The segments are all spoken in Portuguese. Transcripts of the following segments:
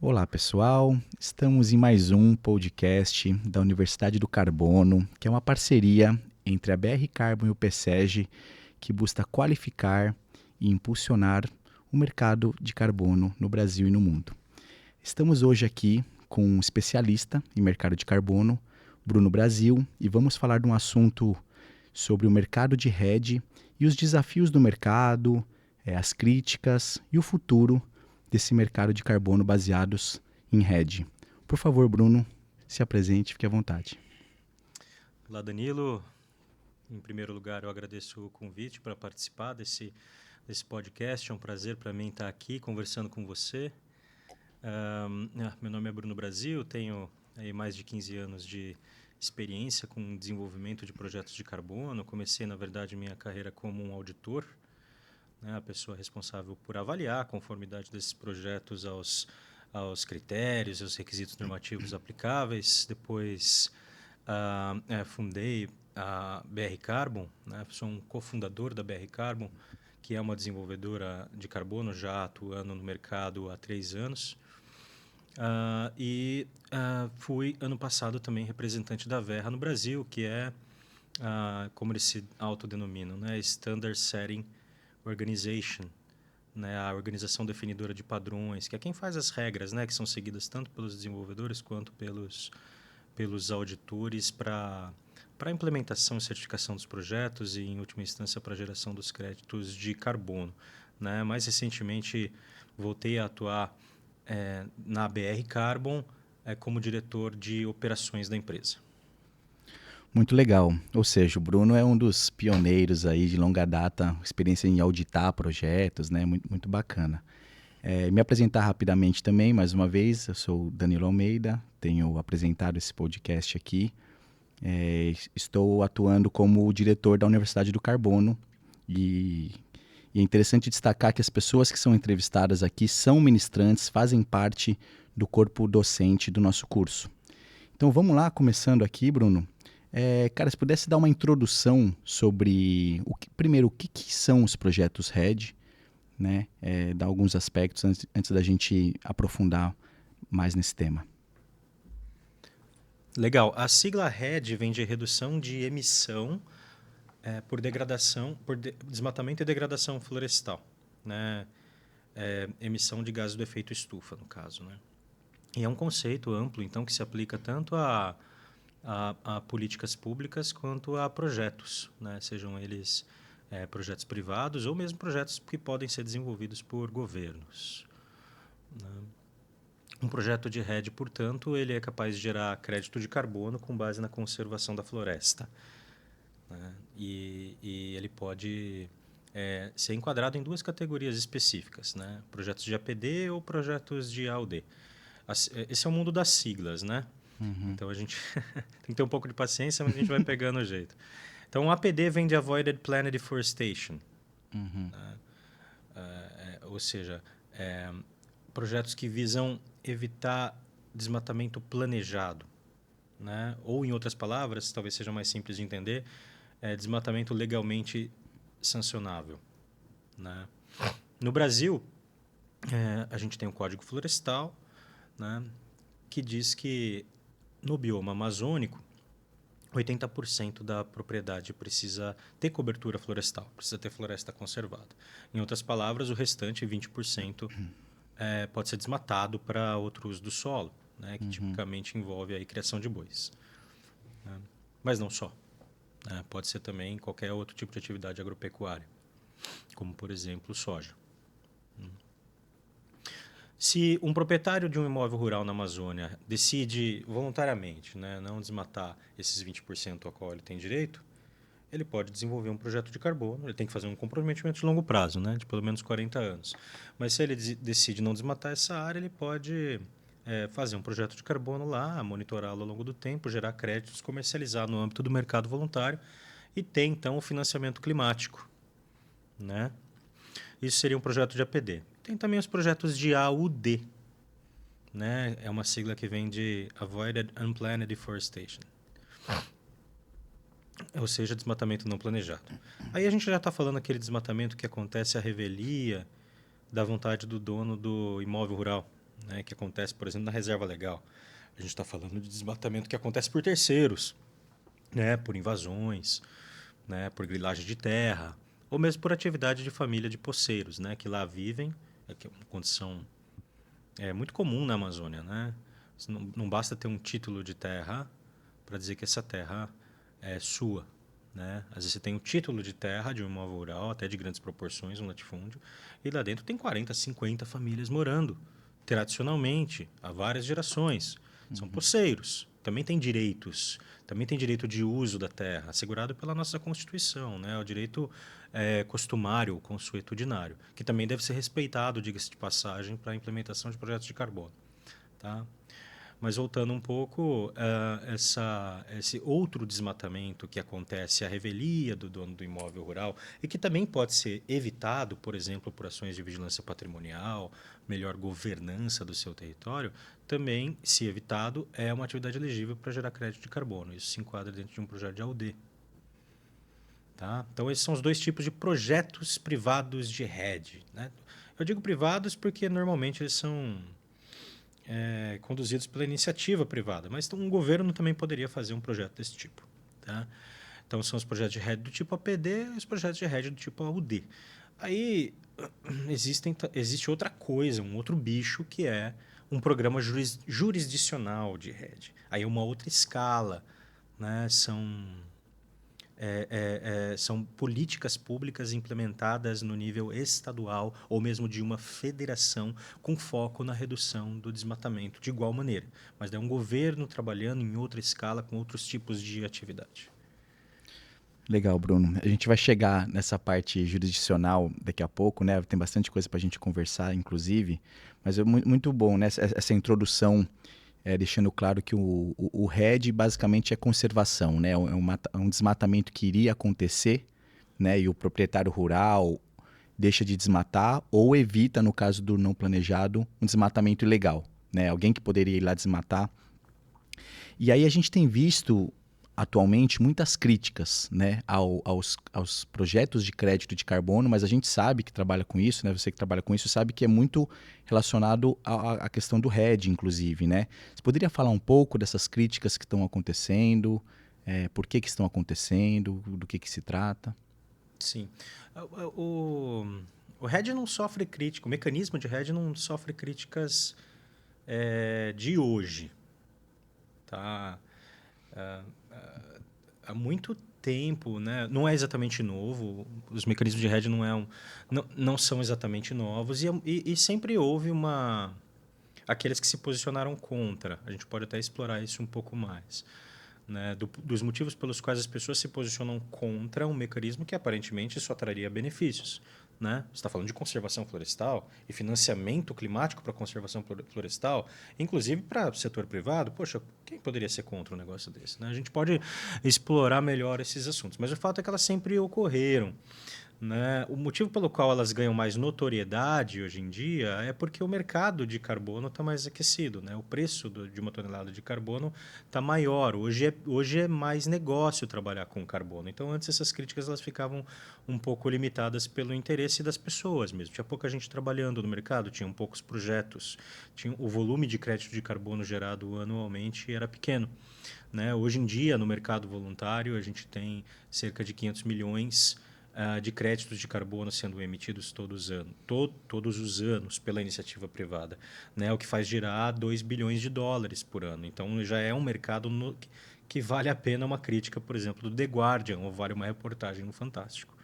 Olá, pessoal. Estamos em mais um podcast da Universidade do Carbono, que é uma parceria entre a BR Carbon e o PSEG, que busca qualificar e impulsionar o mercado de carbono no Brasil e no mundo. Estamos hoje aqui com um especialista em mercado de carbono, Bruno Brasil, e vamos falar de um assunto sobre o mercado de RED e os desafios do mercado, as críticas e o futuro desse mercado de carbono baseados em RED. Por favor, Bruno, se apresente, fique à vontade. Olá, Danilo. Em primeiro lugar, eu agradeço o convite para participar desse podcast. É um prazer para mim estar aqui conversando com você. Meu nome é Bruno Brasil, tenho aí mais de 15 anos de experiência com desenvolvimento de projetos de carbono. Comecei, na verdade, minha carreira como um auditor, a pessoa responsável por avaliar a conformidade desses projetos aos critérios, aos requisitos normativos aplicáveis. Depois, fundei a BR Carbon, sou um cofundador da BR Carbon, que é uma desenvolvedora de carbono já atuando no mercado há 3 anos. Fui, ano passado, também representante da Verra no Brasil, que é, como eles se autodenominam, Standard Setting Organization, a organização definidora de padrões, que é quem faz as regras, que são seguidas tanto pelos desenvolvedores quanto pelos auditores para a implementação e certificação dos projetos e, em última instância, para a geração dos créditos de carbono. Mais recentemente, voltei a atuar na BR Carbon como diretor de operações da empresa. Muito legal. Ou seja, o Bruno é um dos pioneiros aí de longa data, experiência em auditar projetos, muito, muito bacana. Me apresentar rapidamente também, mais uma vez, eu sou Danilo Almeida, tenho apresentado esse podcast aqui. Estou atuando como diretor da Universidade do Carbono e é interessante destacar que as pessoas que são entrevistadas aqui são ministrantes, fazem parte do corpo docente do nosso curso. Então vamos lá, começando aqui, Bruno. Cara, se pudesse dar uma introdução sobre, primeiro, o que são os projetos RED, dar alguns aspectos antes da gente aprofundar mais nesse tema. Legal. A sigla RED vem de redução de emissão por desmatamento e degradação florestal, emissão de gases do efeito estufa, no caso, E é um conceito amplo, então, que se aplica tanto a políticas públicas quanto a projetos, sejam eles projetos privados ou mesmo projetos que podem ser desenvolvidos por governos. Um projeto de RED, portanto, ele é capaz de gerar crédito de carbono com base na conservação da floresta. E ele pode ser enquadrado em 2 categorias específicas, projetos de APD ou projetos de AUD. Esse é o mundo das siglas, Uhum. Então a gente tem que ter um pouco de paciência, mas a gente vai pegando o jeito. Então o APD vem de Avoided Planned Deforestation, Uhum. ou seja, projetos que visam evitar desmatamento planejado, ou em outras palavras, talvez seja mais simples de entender, desmatamento legalmente sancionável. No Brasil, a gente tem o Código Florestal, que diz que no bioma amazônico, 80% da propriedade precisa ter cobertura florestal, precisa ter floresta conservada. Em outras palavras, o restante, 20%, pode ser desmatado para outro uso do solo, que tipicamente envolve a criação de bois. Mas não só. Pode ser também qualquer outro tipo de atividade agropecuária, como, por exemplo, soja. Se um proprietário de um imóvel rural na Amazônia decide voluntariamente não desmatar esses 20% a qual ele tem direito, ele pode desenvolver um projeto de carbono. Ele tem que fazer um comprometimento de longo prazo, de pelo menos 40 anos. Mas se ele decide não desmatar essa área, ele pode fazer um projeto de carbono lá, monitorá-lo ao longo do tempo, gerar créditos, comercializar no âmbito do mercado voluntário e ter, então, o financiamento climático. Isso seria um projeto de APD. Tem também os projetos de AUD. É uma sigla que vem de Avoided Unplanned Deforestation. Ou seja, desmatamento não planejado. Aí a gente já está falando aquele desmatamento que acontece à revelia da vontade do dono do imóvel rural. né, que acontece, por exemplo, na reserva legal. A gente está falando de desmatamento que acontece por terceiros, né, por invasões, né, por grilagem de terra, ou mesmo por atividade de família de poceiros, né, que lá vivem, que é uma condição muito comum na Amazônia. Né? Não basta ter um título de terra para dizer que essa terra é sua. Né? Às vezes você tem um título de terra de um imóvel rural, até de grandes proporções, um latifúndio, e lá dentro tem 40, 50 famílias morando, tradicionalmente, há várias gerações. São poceiros, também têm direitos, também tem direito de uso da terra, assegurado pela nossa Constituição, né? O direito costumário, consuetudinário, que também deve ser respeitado, diga-se de passagem, para a implementação de projetos de carbono. Tá? Mas voltando um pouco, esse outro desmatamento que acontece à revelia do dono do imóvel rural e que também pode ser evitado, por exemplo, por ações de vigilância patrimonial, melhor governança do seu território, também, se evitado, é uma atividade elegível para gerar crédito de carbono. Isso se enquadra dentro de um projeto de AUD. Tá? Então, esses são os dois tipos de projetos privados de RED. Né? Eu digo privados porque normalmente eles são conduzidos pela iniciativa privada, mas um governo também poderia fazer um projeto desse tipo. Tá? Então, são os projetos de RED do tipo APD e os projetos de RED do tipo AUD. Aí, existe outra coisa, um outro bicho, que é um programa jurisdicional de RED. Aí é uma outra escala. Né? São políticas públicas implementadas no nível estadual ou mesmo de uma federação com foco na redução do desmatamento de igual maneira. Mas é um governo trabalhando em outra escala com outros tipos de atividade. Legal, Bruno. A gente vai chegar nessa parte jurisdicional daqui a pouco, né? Tem bastante coisa para a gente conversar, inclusive. Mas é muito bom, né? Essa introdução, deixando claro que o RED basicamente é conservação, né? É um desmatamento que iria acontecer, né? E o proprietário rural deixa de desmatar ou evita, no caso do não planejado, um desmatamento ilegal, né? Alguém que poderia ir lá desmatar. E aí a gente tem visto atualmente muitas críticas, né, aos projetos de crédito de carbono, mas a gente sabe que trabalha com isso, né, você que trabalha com isso sabe que é muito relacionado à questão do RED, inclusive, né? Você poderia falar um pouco dessas críticas que estão acontecendo, por que estão acontecendo, do que se trata? Sim. O RED não sofre crítica, o mecanismo de RED não sofre críticas de hoje. Tá? Há muito tempo, né? Não é exatamente novo, os mecanismos de RED não são exatamente novos e sempre houve aqueles que se posicionaram contra. A gente pode até explorar isso um pouco mais. Né? Dos motivos pelos quais as pessoas se posicionam contra um mecanismo que aparentemente só traria benefícios. Né? Você está falando de conservação florestal e financiamento climático para a conservação florestal, inclusive para o setor privado. Poxa, quem poderia ser contra um negócio desse? Né? A gente pode explorar melhor esses assuntos, mas o fato é que elas sempre ocorreram. Né? O motivo pelo qual elas ganham mais notoriedade hoje em dia é porque o mercado de carbono está mais aquecido. Né? O preço de uma tonelada de carbono está maior. Hoje é mais negócio trabalhar com carbono. Então, antes essas críticas elas ficavam um pouco limitadas pelo interesse das pessoas mesmo. Tinha pouca gente trabalhando no mercado, tinham poucos projetos, o volume de crédito de carbono gerado anualmente era pequeno. Né? Hoje em dia, no mercado voluntário, a gente tem cerca de 500 milhões de créditos de carbono sendo emitidos todos os anos pela iniciativa privada, né? O que faz girar 2 bilhões de dólares por ano. Então, já é um mercado que vale a pena uma crítica, por exemplo, do The Guardian, ou vale uma reportagem no Fantástico,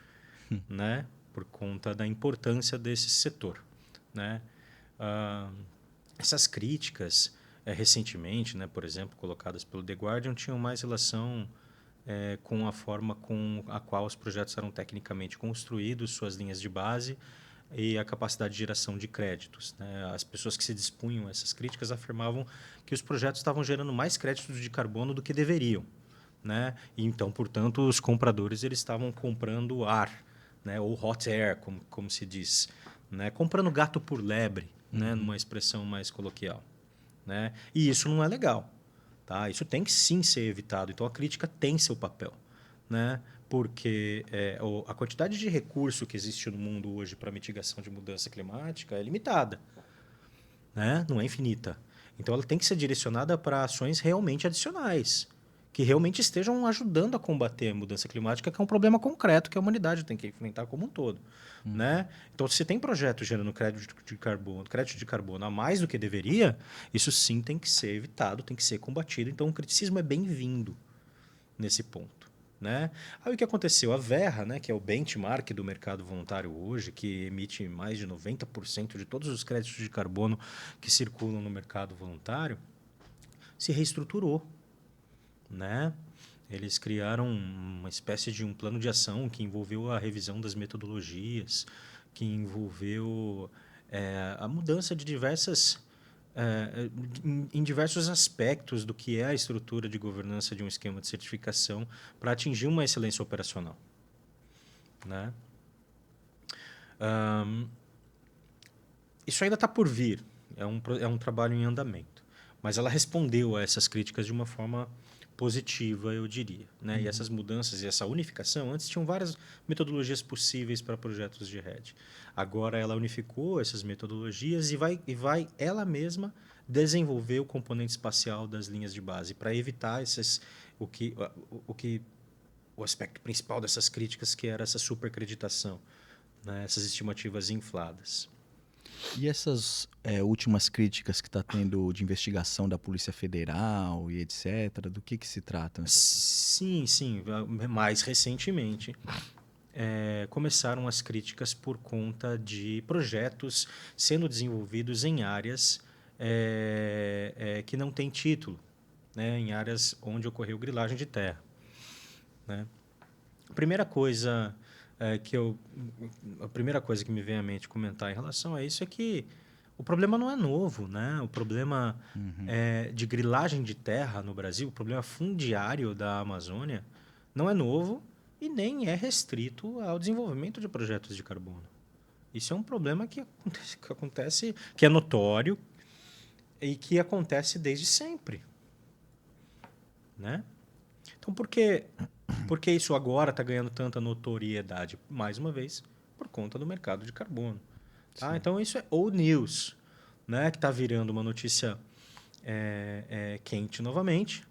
né? Por conta da importância desse setor. Né? Essas críticas, recentemente, né, por exemplo, colocadas pelo The Guardian, tinham mais relação com a forma com a qual os projetos eram tecnicamente construídos, suas linhas de base e a capacidade de geração de créditos. Né? As pessoas que se dispunham a essas críticas afirmavam que os projetos estavam gerando mais créditos de carbono do que deveriam. Né? E então, portanto, os compradores eles estavam comprando ar, né? Ou hot air, como se diz. Né? Comprando gato por lebre, né? Numa expressão mais coloquial. Né? E isso não é legal. Tá? Isso tem que sim ser evitado. Então, a crítica tem seu papel. Né? Porque a quantidade de recurso que existe no mundo hoje para mitigação de mudança climática é limitada. né? Não é infinita. Então ela tem que ser direcionada para ações realmente adicionais, que realmente estejam ajudando a combater a mudança climática, que é um problema concreto que a humanidade tem que enfrentar como um todo, né? Então, se tem projeto gerando crédito de carbono a mais do que deveria, isso sim tem que ser evitado, tem que ser combatido. Então, o criticismo é bem-vindo nesse ponto, né? Aí o que aconteceu? A Verra, né, que é o benchmark do mercado voluntário hoje, que emite mais de 90% de todos os créditos de carbono que circulam no mercado voluntário, se reestruturou, né? Eles criaram uma espécie de um plano de ação que envolveu a revisão das metodologias, que envolveu a mudança de em diversos aspectos do que é a estrutura de governança de um esquema de certificação para atingir uma excelência operacional, né? Isso ainda está por vir, é um trabalho em andamento, mas ela respondeu a essas críticas de uma forma positiva, eu diria, né? E essas mudanças e essa unificação, antes tinham várias metodologias possíveis para projetos de rede. Agora ela unificou essas metodologias e vai ela mesma desenvolver o componente espacial das linhas de base para evitar o aspecto principal dessas críticas, que era essa supercreditação, né? Essas estimativas infladas. E essas últimas críticas que está tendo de investigação da Polícia Federal e etc., do que se trata? Sim. Mais recentemente, começaram as críticas por conta de projetos sendo desenvolvidos em áreas que não têm título, né? Em áreas onde ocorreu grilagem de terra, né? A primeira coisa que me vem à mente comentar em relação a isso é que o problema não é novo, né? O problema de grilagem de terra no Brasil, o problema fundiário da Amazônia, não é novo e nem é restrito ao desenvolvimento de projetos de carbono. Isso é um problema que acontece, que é notório e que acontece desde sempre, né? Então, por que isso agora está ganhando tanta notoriedade? Mais uma vez, por conta do mercado de carbono. Tá? Então, isso é old news, né? Que está virando uma notícia quente novamente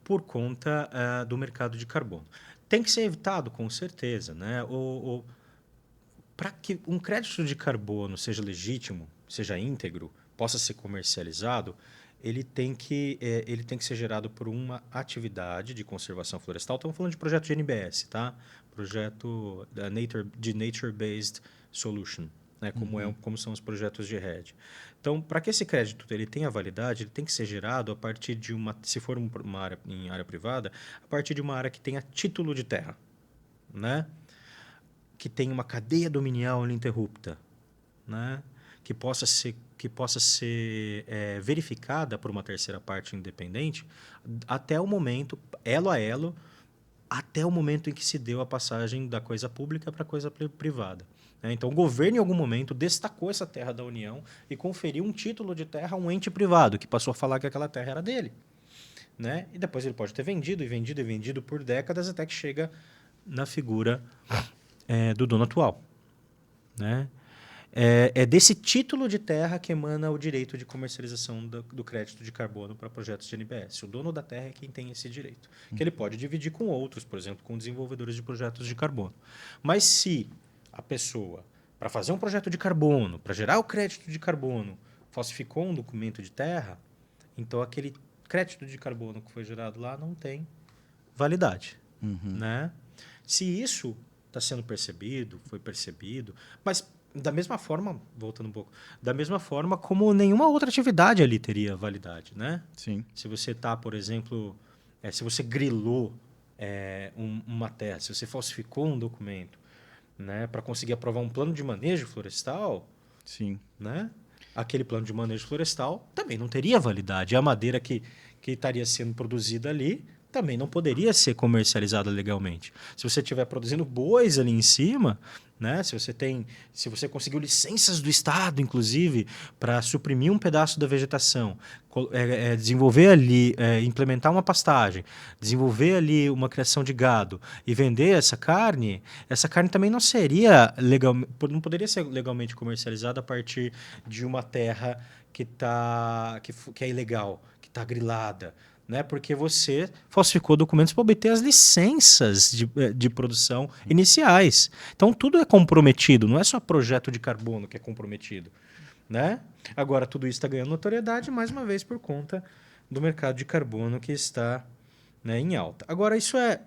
por conta do mercado de carbono. Tem que ser evitado, com certeza, né? Para que um crédito de carbono seja legítimo, seja íntegro, possa ser comercializado, ele tem que ser gerado por uma atividade de conservação florestal. Estamos falando de projeto de NBS, tá? Projeto de Nature-Based Solution, né? Como são os projetos de REDD. Então, para que esse crédito ele tenha validade, ele tem que ser gerado a partir de se for uma área em área privada, a partir de uma área que tenha título de terra, né? Que tenha uma cadeia dominial ininterrupta, né? Que possa ser verificada por uma terceira parte independente até o momento, elo a elo, até o momento em que se deu a passagem da coisa pública para a coisa privada. Então, o governo, em algum momento, destacou essa terra da União e conferiu um título de terra a um ente privado, que passou a falar que aquela terra era dele, né? E depois ele pode ter vendido por décadas até que chega na figura do dono atual, né? É desse título de terra que emana o direito de comercialização do crédito de carbono para projetos de NBS. O dono da terra é quem tem esse direito, que ele pode dividir com outros, por exemplo, com desenvolvedores de projetos de carbono. Mas se a pessoa, para fazer um projeto de carbono, para gerar o crédito de carbono, falsificou um documento de terra, então aquele crédito de carbono que foi gerado lá não tem validade, né? Se isso está sendo foi percebido, mas da mesma forma, voltando um pouco, da mesma forma como nenhuma outra atividade ali teria validade, né? Sim. Se você está, por exemplo, se você grilou uma terra, se você falsificou um documento, né, para conseguir aprovar um plano de manejo florestal, sim, né? Aquele plano de manejo florestal também não teria validade. A madeira que estaria sendo produzida ali também não poderia ser comercializada legalmente. Se você estiver produzindo bois ali em cima, né? Se você conseguiu licenças do Estado, inclusive, para suprimir um pedaço da vegetação, desenvolver ali, implementar uma pastagem, desenvolver ali uma criação de gado e vender essa carne também não seria legal, não poderia ser legalmente comercializada a partir de uma terra que é ilegal, que está grilada, né? Porque você falsificou documentos para obter as licenças de produção iniciais. Então, tudo é comprometido, não é só projeto de carbono que é comprometido, né? Agora, tudo isso está ganhando notoriedade, mais uma vez, por conta do mercado de carbono que está, né, em alta. Agora, isso é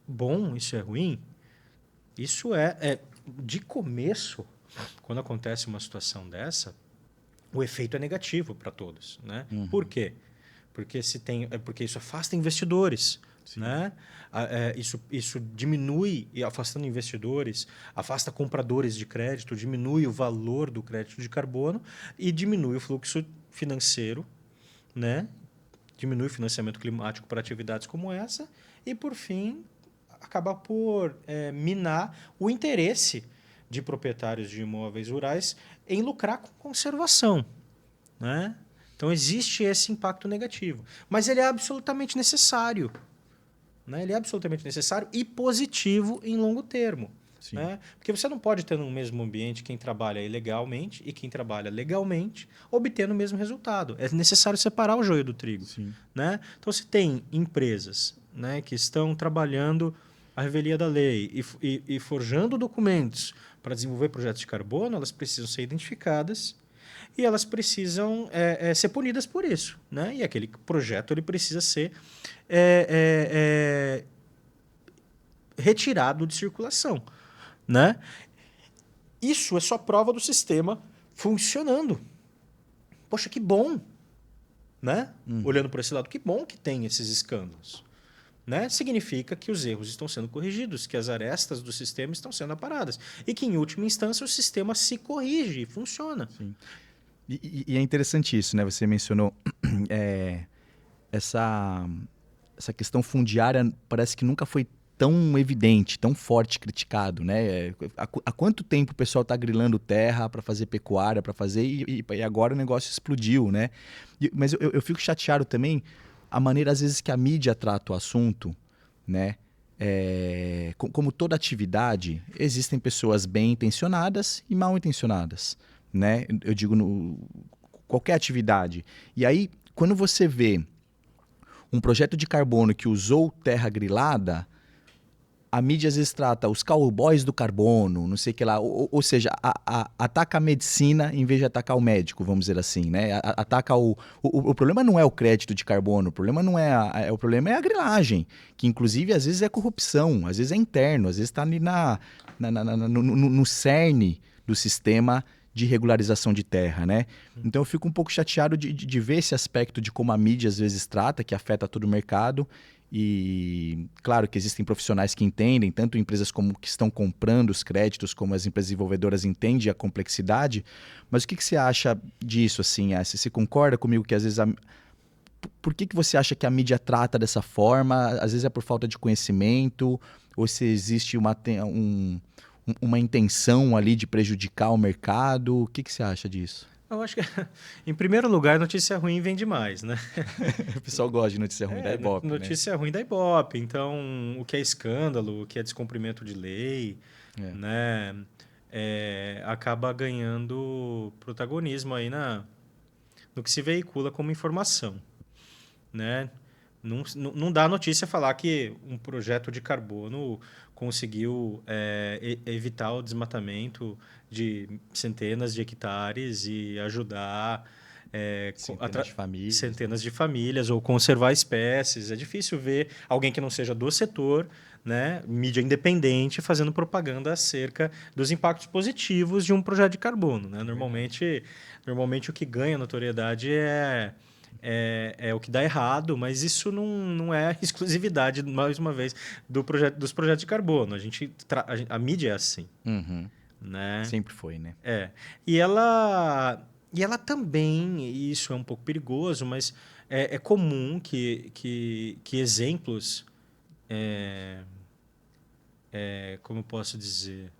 bom, isso é ruim? Isso de começo, quando acontece uma situação dessa, o efeito é negativo para todos, né? Por quê? Porque isso afasta investidores, né? Isso diminui, e afastando investidores, afasta compradores de crédito, diminui o valor do crédito de carbono e diminui o fluxo financeiro, né? Diminui o financiamento climático para atividades como essa e, por fim, acaba por minar o interesse de proprietários de imóveis rurais em lucrar com conservação, né? Então, existe esse impacto negativo. Mas ele é absolutamente necessário. Né? Ele é absolutamente necessário e positivo em longo termo. Né? Porque você não pode ter no mesmo ambiente quem trabalha ilegalmente e quem trabalha legalmente obtendo o mesmo resultado. É necessário separar o joio do trigo. Né? Então, se tem empresas, né, que estão trabalhando à revelia da lei e forjando documentos para desenvolver projetos de carbono, elas precisam ser identificadas e elas precisam ser punidas por isso. Né? E aquele projeto ele precisa ser retirado de circulação. Né? Isso é só prova do sistema funcionando. Poxa, que bom! Né? Olhando por esse lado, que bom que tem esses escândalos. Né? Significa que os erros estão sendo corrigidos, que as arestas do sistema estão sendo aparadas. E que, em última instância, o sistema se corrige e funciona. Sim. E é interessante isso, né? Você mencionou essa questão fundiária, parece que nunca foi tão evidente, tão forte criticado, né? Há quanto tempo o pessoal está grilando terra para fazer pecuária, para fazer, e agora o negócio explodiu, né? Mas eu fico chateado também a maneira, às vezes, que a mídia trata o assunto, né? Como toda atividade, existem pessoas bem intencionadas e mal intencionadas, né? Eu digo qualquer atividade. E aí, quando você vê um projeto de carbono que usou terra grilada, a mídia às vezes trata os cowboys do carbono, não sei o que lá, ou seja, ataca a medicina em vez de atacar o médico, vamos dizer assim, né? Ataca o problema não é o crédito de carbono, o problema não o problema é a grilagem, que inclusive às vezes é corrupção, às vezes é interno, às vezes está ali no cerne do sistema de regularização de terra, né? Então eu fico um pouco chateado de ver esse aspecto de como a mídia às vezes trata, que afeta todo o mercado. E claro que existem profissionais que entendem, tanto empresas como que estão comprando os créditos, como as empresas desenvolvedoras entendem a complexidade. Mas o que você acha disso? Assim, você concorda comigo que às vezes por que você acha que a mídia trata dessa forma? Às vezes é por falta de conhecimento, ou se existe uma intenção ali de prejudicar o mercado? O que você acha disso? Eu acho que, em primeiro lugar, notícia ruim vem demais, né? O pessoal gosta de notícia ruim da Ibope, notícia ruim da Ibope. Então, o que é escândalo, o que é descumprimento de lei, né? Acaba ganhando protagonismo aí no que se veicula como informação, né? Não dá notícia falar que um projeto de carbono conseguiu evitar o desmatamento de centenas de hectares e ajudar centenas de famílias ou conservar espécies. É difícil ver alguém que não seja do setor, né, mídia independente, fazendo propaganda acerca dos impactos positivos de um projeto de carbono. Né? Normalmente o que ganha notoriedade é o que dá errado, mas isso não é exclusividade, mais uma vez, dos projetos de carbono. A mídia é assim. Uhum. Né? Sempre foi, né? E ela também, e isso é um pouco perigoso, mas é comum que exemplos, como eu posso dizer,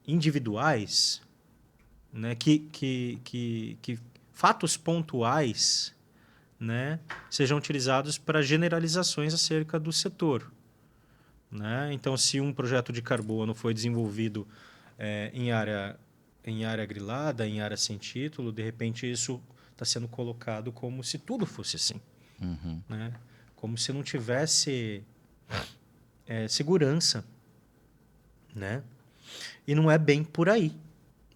individuais, né, que fatos pontuais, né, sejam utilizados para generalizações acerca do setor. Né? Então, se um projeto de carbono foi desenvolvido em área grilada, em área sem título, de repente isso está sendo colocado como se tudo fosse assim. Uhum. Né? Como se não tivesse segurança. Né? E não é bem por aí.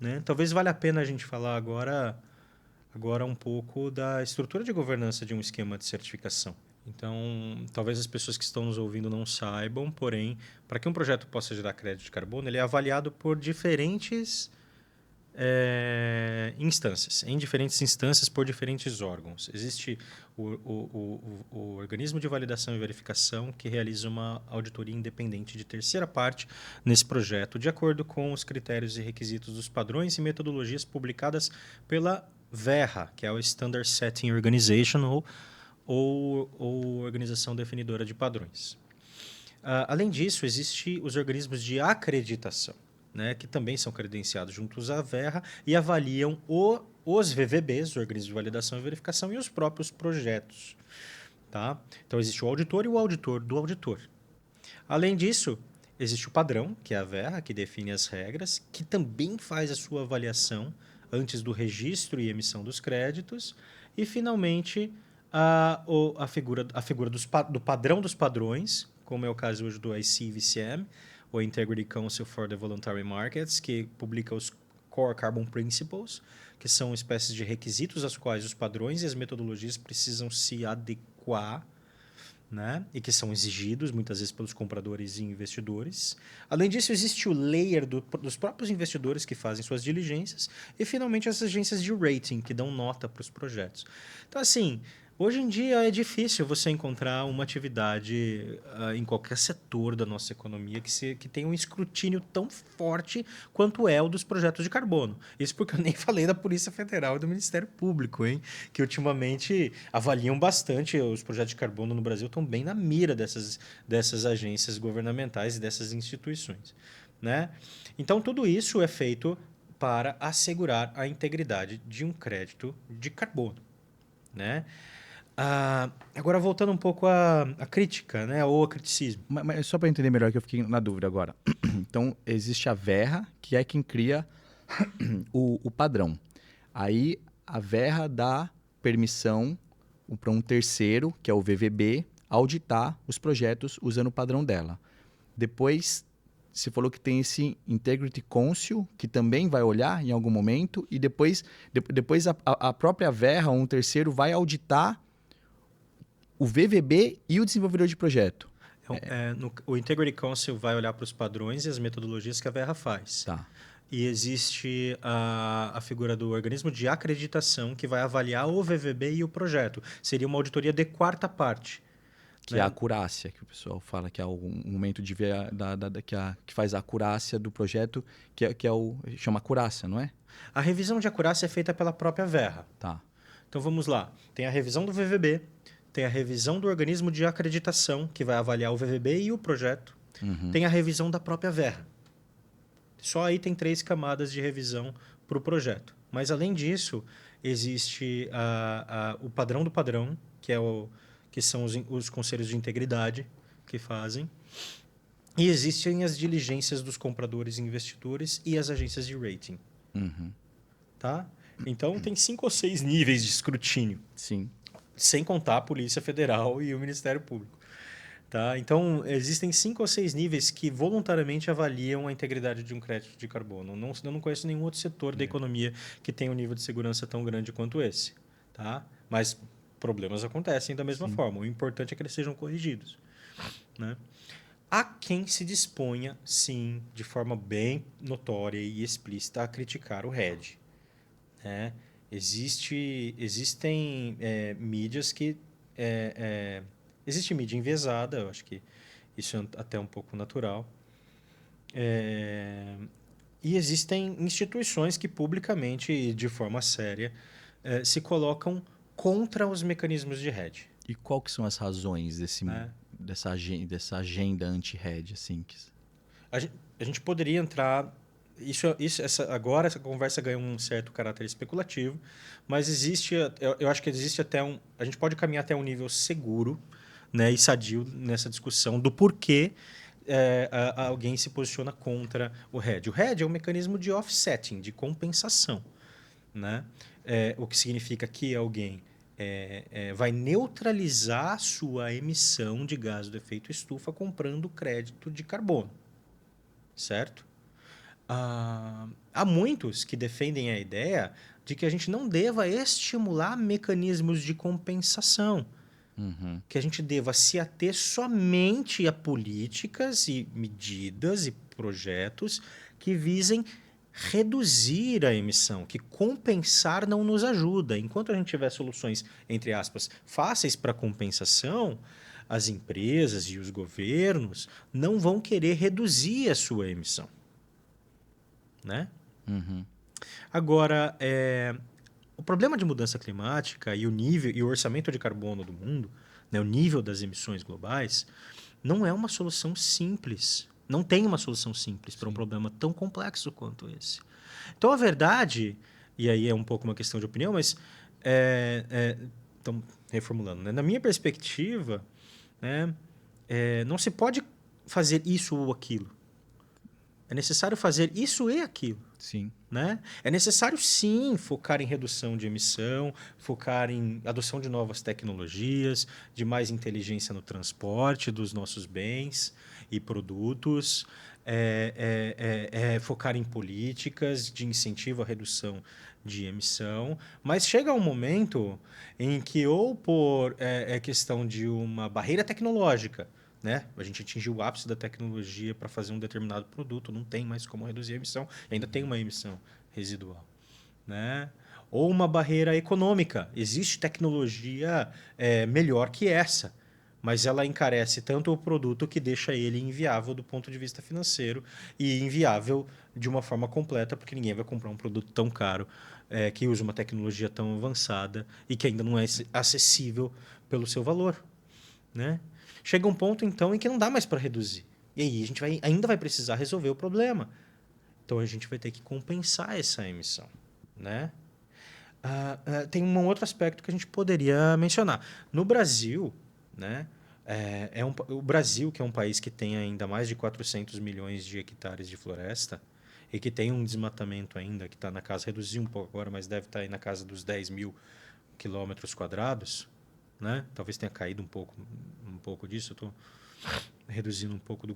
Né? Talvez valha a pena a gente falar agora um pouco da estrutura de governança de um esquema de certificação. Então, talvez as pessoas que estão nos ouvindo não saibam, porém, para que um projeto possa gerar crédito de carbono, ele é avaliado por diferentes instâncias, em diferentes instâncias por diferentes órgãos. Existe o organismo de validação e verificação que realiza uma auditoria independente de terceira parte nesse projeto, de acordo com os critérios e requisitos dos padrões e metodologias publicadas pela VERRA, que é o Standard Setting Organization, ou Organização Definidora de Padrões. Além disso, existem os organismos de acreditação, né, que também são credenciados juntos à VERRA e avaliam os VVBs, os organismos de validação e verificação, e os próprios projetos. Tá? Então, existe o auditor e o auditor do auditor. Além disso, existe o padrão, que é a VERRA, que define as regras, que também faz a sua avaliação antes do registro e emissão dos créditos. E, finalmente, a figura do padrão dos padrões, como é o caso hoje do ICVCM, o Integrity Council for the Voluntary Markets, que publica os Core Carbon Principles, que são espécies de requisitos aos quais os padrões e as metodologias precisam se adequar, né? E que são exigidos muitas vezes pelos compradores e investidores. Além disso, existe o layer dos próprios investidores que fazem suas diligências e, finalmente, as agências de rating que dão nota para os projetos. Então, assim, hoje em dia é difícil você encontrar uma atividade em qualquer setor da nossa economia que tenha um escrutínio tão forte quanto é o dos projetos de carbono. Isso porque eu nem falei da Polícia Federal e do Ministério Público, hein? Que ultimamente avaliam bastante os projetos de carbono no Brasil, estão bem na mira dessas agências governamentais e dessas instituições. Né? Então, tudo isso é feito para assegurar a integridade de um crédito de carbono. Né? Agora, voltando um pouco à crítica, né? Ou ao criticismo. Mas só para entender melhor, que eu fiquei na dúvida agora. Então, existe a VERRA, que é quem cria o padrão. Aí, a VERRA dá permissão para um terceiro, que é o VVB, auditar os projetos usando o padrão dela. Depois, você falou que tem esse Integrity Council, que também vai olhar em algum momento, e depois a própria VERRA, um terceiro, vai auditar o VVB e o desenvolvedor de projeto. O Integrity Council vai olhar para os padrões e as metodologias que a VERRA faz. Tá. E existe a figura do organismo de acreditação que vai avaliar o VVB e o projeto. Seria uma auditoria de quarta parte. Que é a acurácia, que o pessoal fala que é o momento de ver que faz a acurácia do projeto, chama acurácia, não é? A revisão de acurácia é feita pela própria VERRA. Tá. Então vamos lá. Tem a revisão do VVB, tem a revisão do organismo de acreditação, que vai avaliar o VVB e o projeto. Uhum. Tem a revisão da própria VERRA. Só aí tem 3 camadas de revisão para o projeto. Mas, além disso, existe o padrão do padrão, que são os conselhos de integridade que fazem. E existem as diligências dos compradores e investidores e as agências de rating. Uhum. Tá? Então, tem 5 ou 6 níveis de escrutínio. Sim. Sem contar a Polícia Federal e o Ministério Público. Tá? Então, existem 5 ou 6 níveis que voluntariamente avaliam a integridade de um crédito de carbono. Eu não conheço nenhum outro setor da economia que tenha um nível de segurança tão grande quanto esse. Tá? Mas problemas acontecem da mesma forma. O importante é que eles sejam corrigidos. Né? Há quem se disponha, sim, de forma bem notória e explícita, a criticar o RED. Né? Existem mídias que... existe mídia enviesada, eu acho que isso é até um pouco natural. E existem instituições que publicamente e de forma séria se colocam contra os mecanismos de RED. E qual que são as razões dessa agenda anti-RED? Assim, A gente poderia entrar agora essa conversa ganha um certo caráter especulativo, mas eu acho que existe até a gente pode caminhar até um nível seguro, né, e sadio nessa discussão do porquê alguém se posiciona contra o hedge. O hedge é um mecanismo de offsetting, de compensação, né? O que significa que alguém vai neutralizar a sua emissão de gás do efeito estufa comprando crédito de carbono, certo? Há muitos que defendem a ideia de que a gente não deva estimular mecanismos de compensação, Uhum. que a gente deva se ater somente a políticas e medidas e projetos que visem reduzir a emissão, que compensar não nos ajuda. Enquanto a gente tiver soluções, entre aspas, fáceis para compensação, as empresas e os governos não vão querer reduzir a sua emissão, né? Uhum. Agora, o problema de mudança climática e o nível e o orçamento de carbono do mundo, né, o nível das emissões globais, não é uma solução simples. Não tem uma solução simples para um problema tão complexo quanto esse. Então, a verdade, e aí é um pouco uma questão de opinião, mas então, reformulando, né? Na minha perspectiva, né, não se pode fazer isso ou aquilo. É necessário fazer isso e aquilo. Sim. Né? É necessário, sim, focar em redução de emissão, focar em adoção de novas tecnologias, de mais inteligência no transporte dos nossos bens e produtos, focar em políticas de incentivo à redução de emissão. Mas chega um momento em que, ou por questão de uma barreira tecnológica, né? A gente atingiu o ápice da tecnologia para fazer um determinado produto, não tem mais como reduzir a emissão, ainda tem uma emissão residual, né? Ou uma barreira econômica. Existe tecnologia melhor que essa, mas ela encarece tanto o produto que deixa ele inviável do ponto de vista financeiro e inviável de uma forma completa, porque ninguém vai comprar um produto tão caro que usa uma tecnologia tão avançada e que ainda não é acessível pelo seu valor, né? Chega um ponto, então, em que não dá mais para reduzir. E aí a gente ainda vai precisar resolver o problema. Então a gente vai ter que compensar essa emissão, né? Tem um outro aspecto que a gente poderia mencionar. No Brasil, né, o Brasil, que é um país que tem ainda mais de 400 milhões de hectares de floresta e que tem um desmatamento ainda que está na casa, reduziu um pouco agora, mas deve estar aí na casa dos 10 mil quilômetros quadrados, né? Talvez tenha caído um pouco disso. Eu estou reduzindo um pouco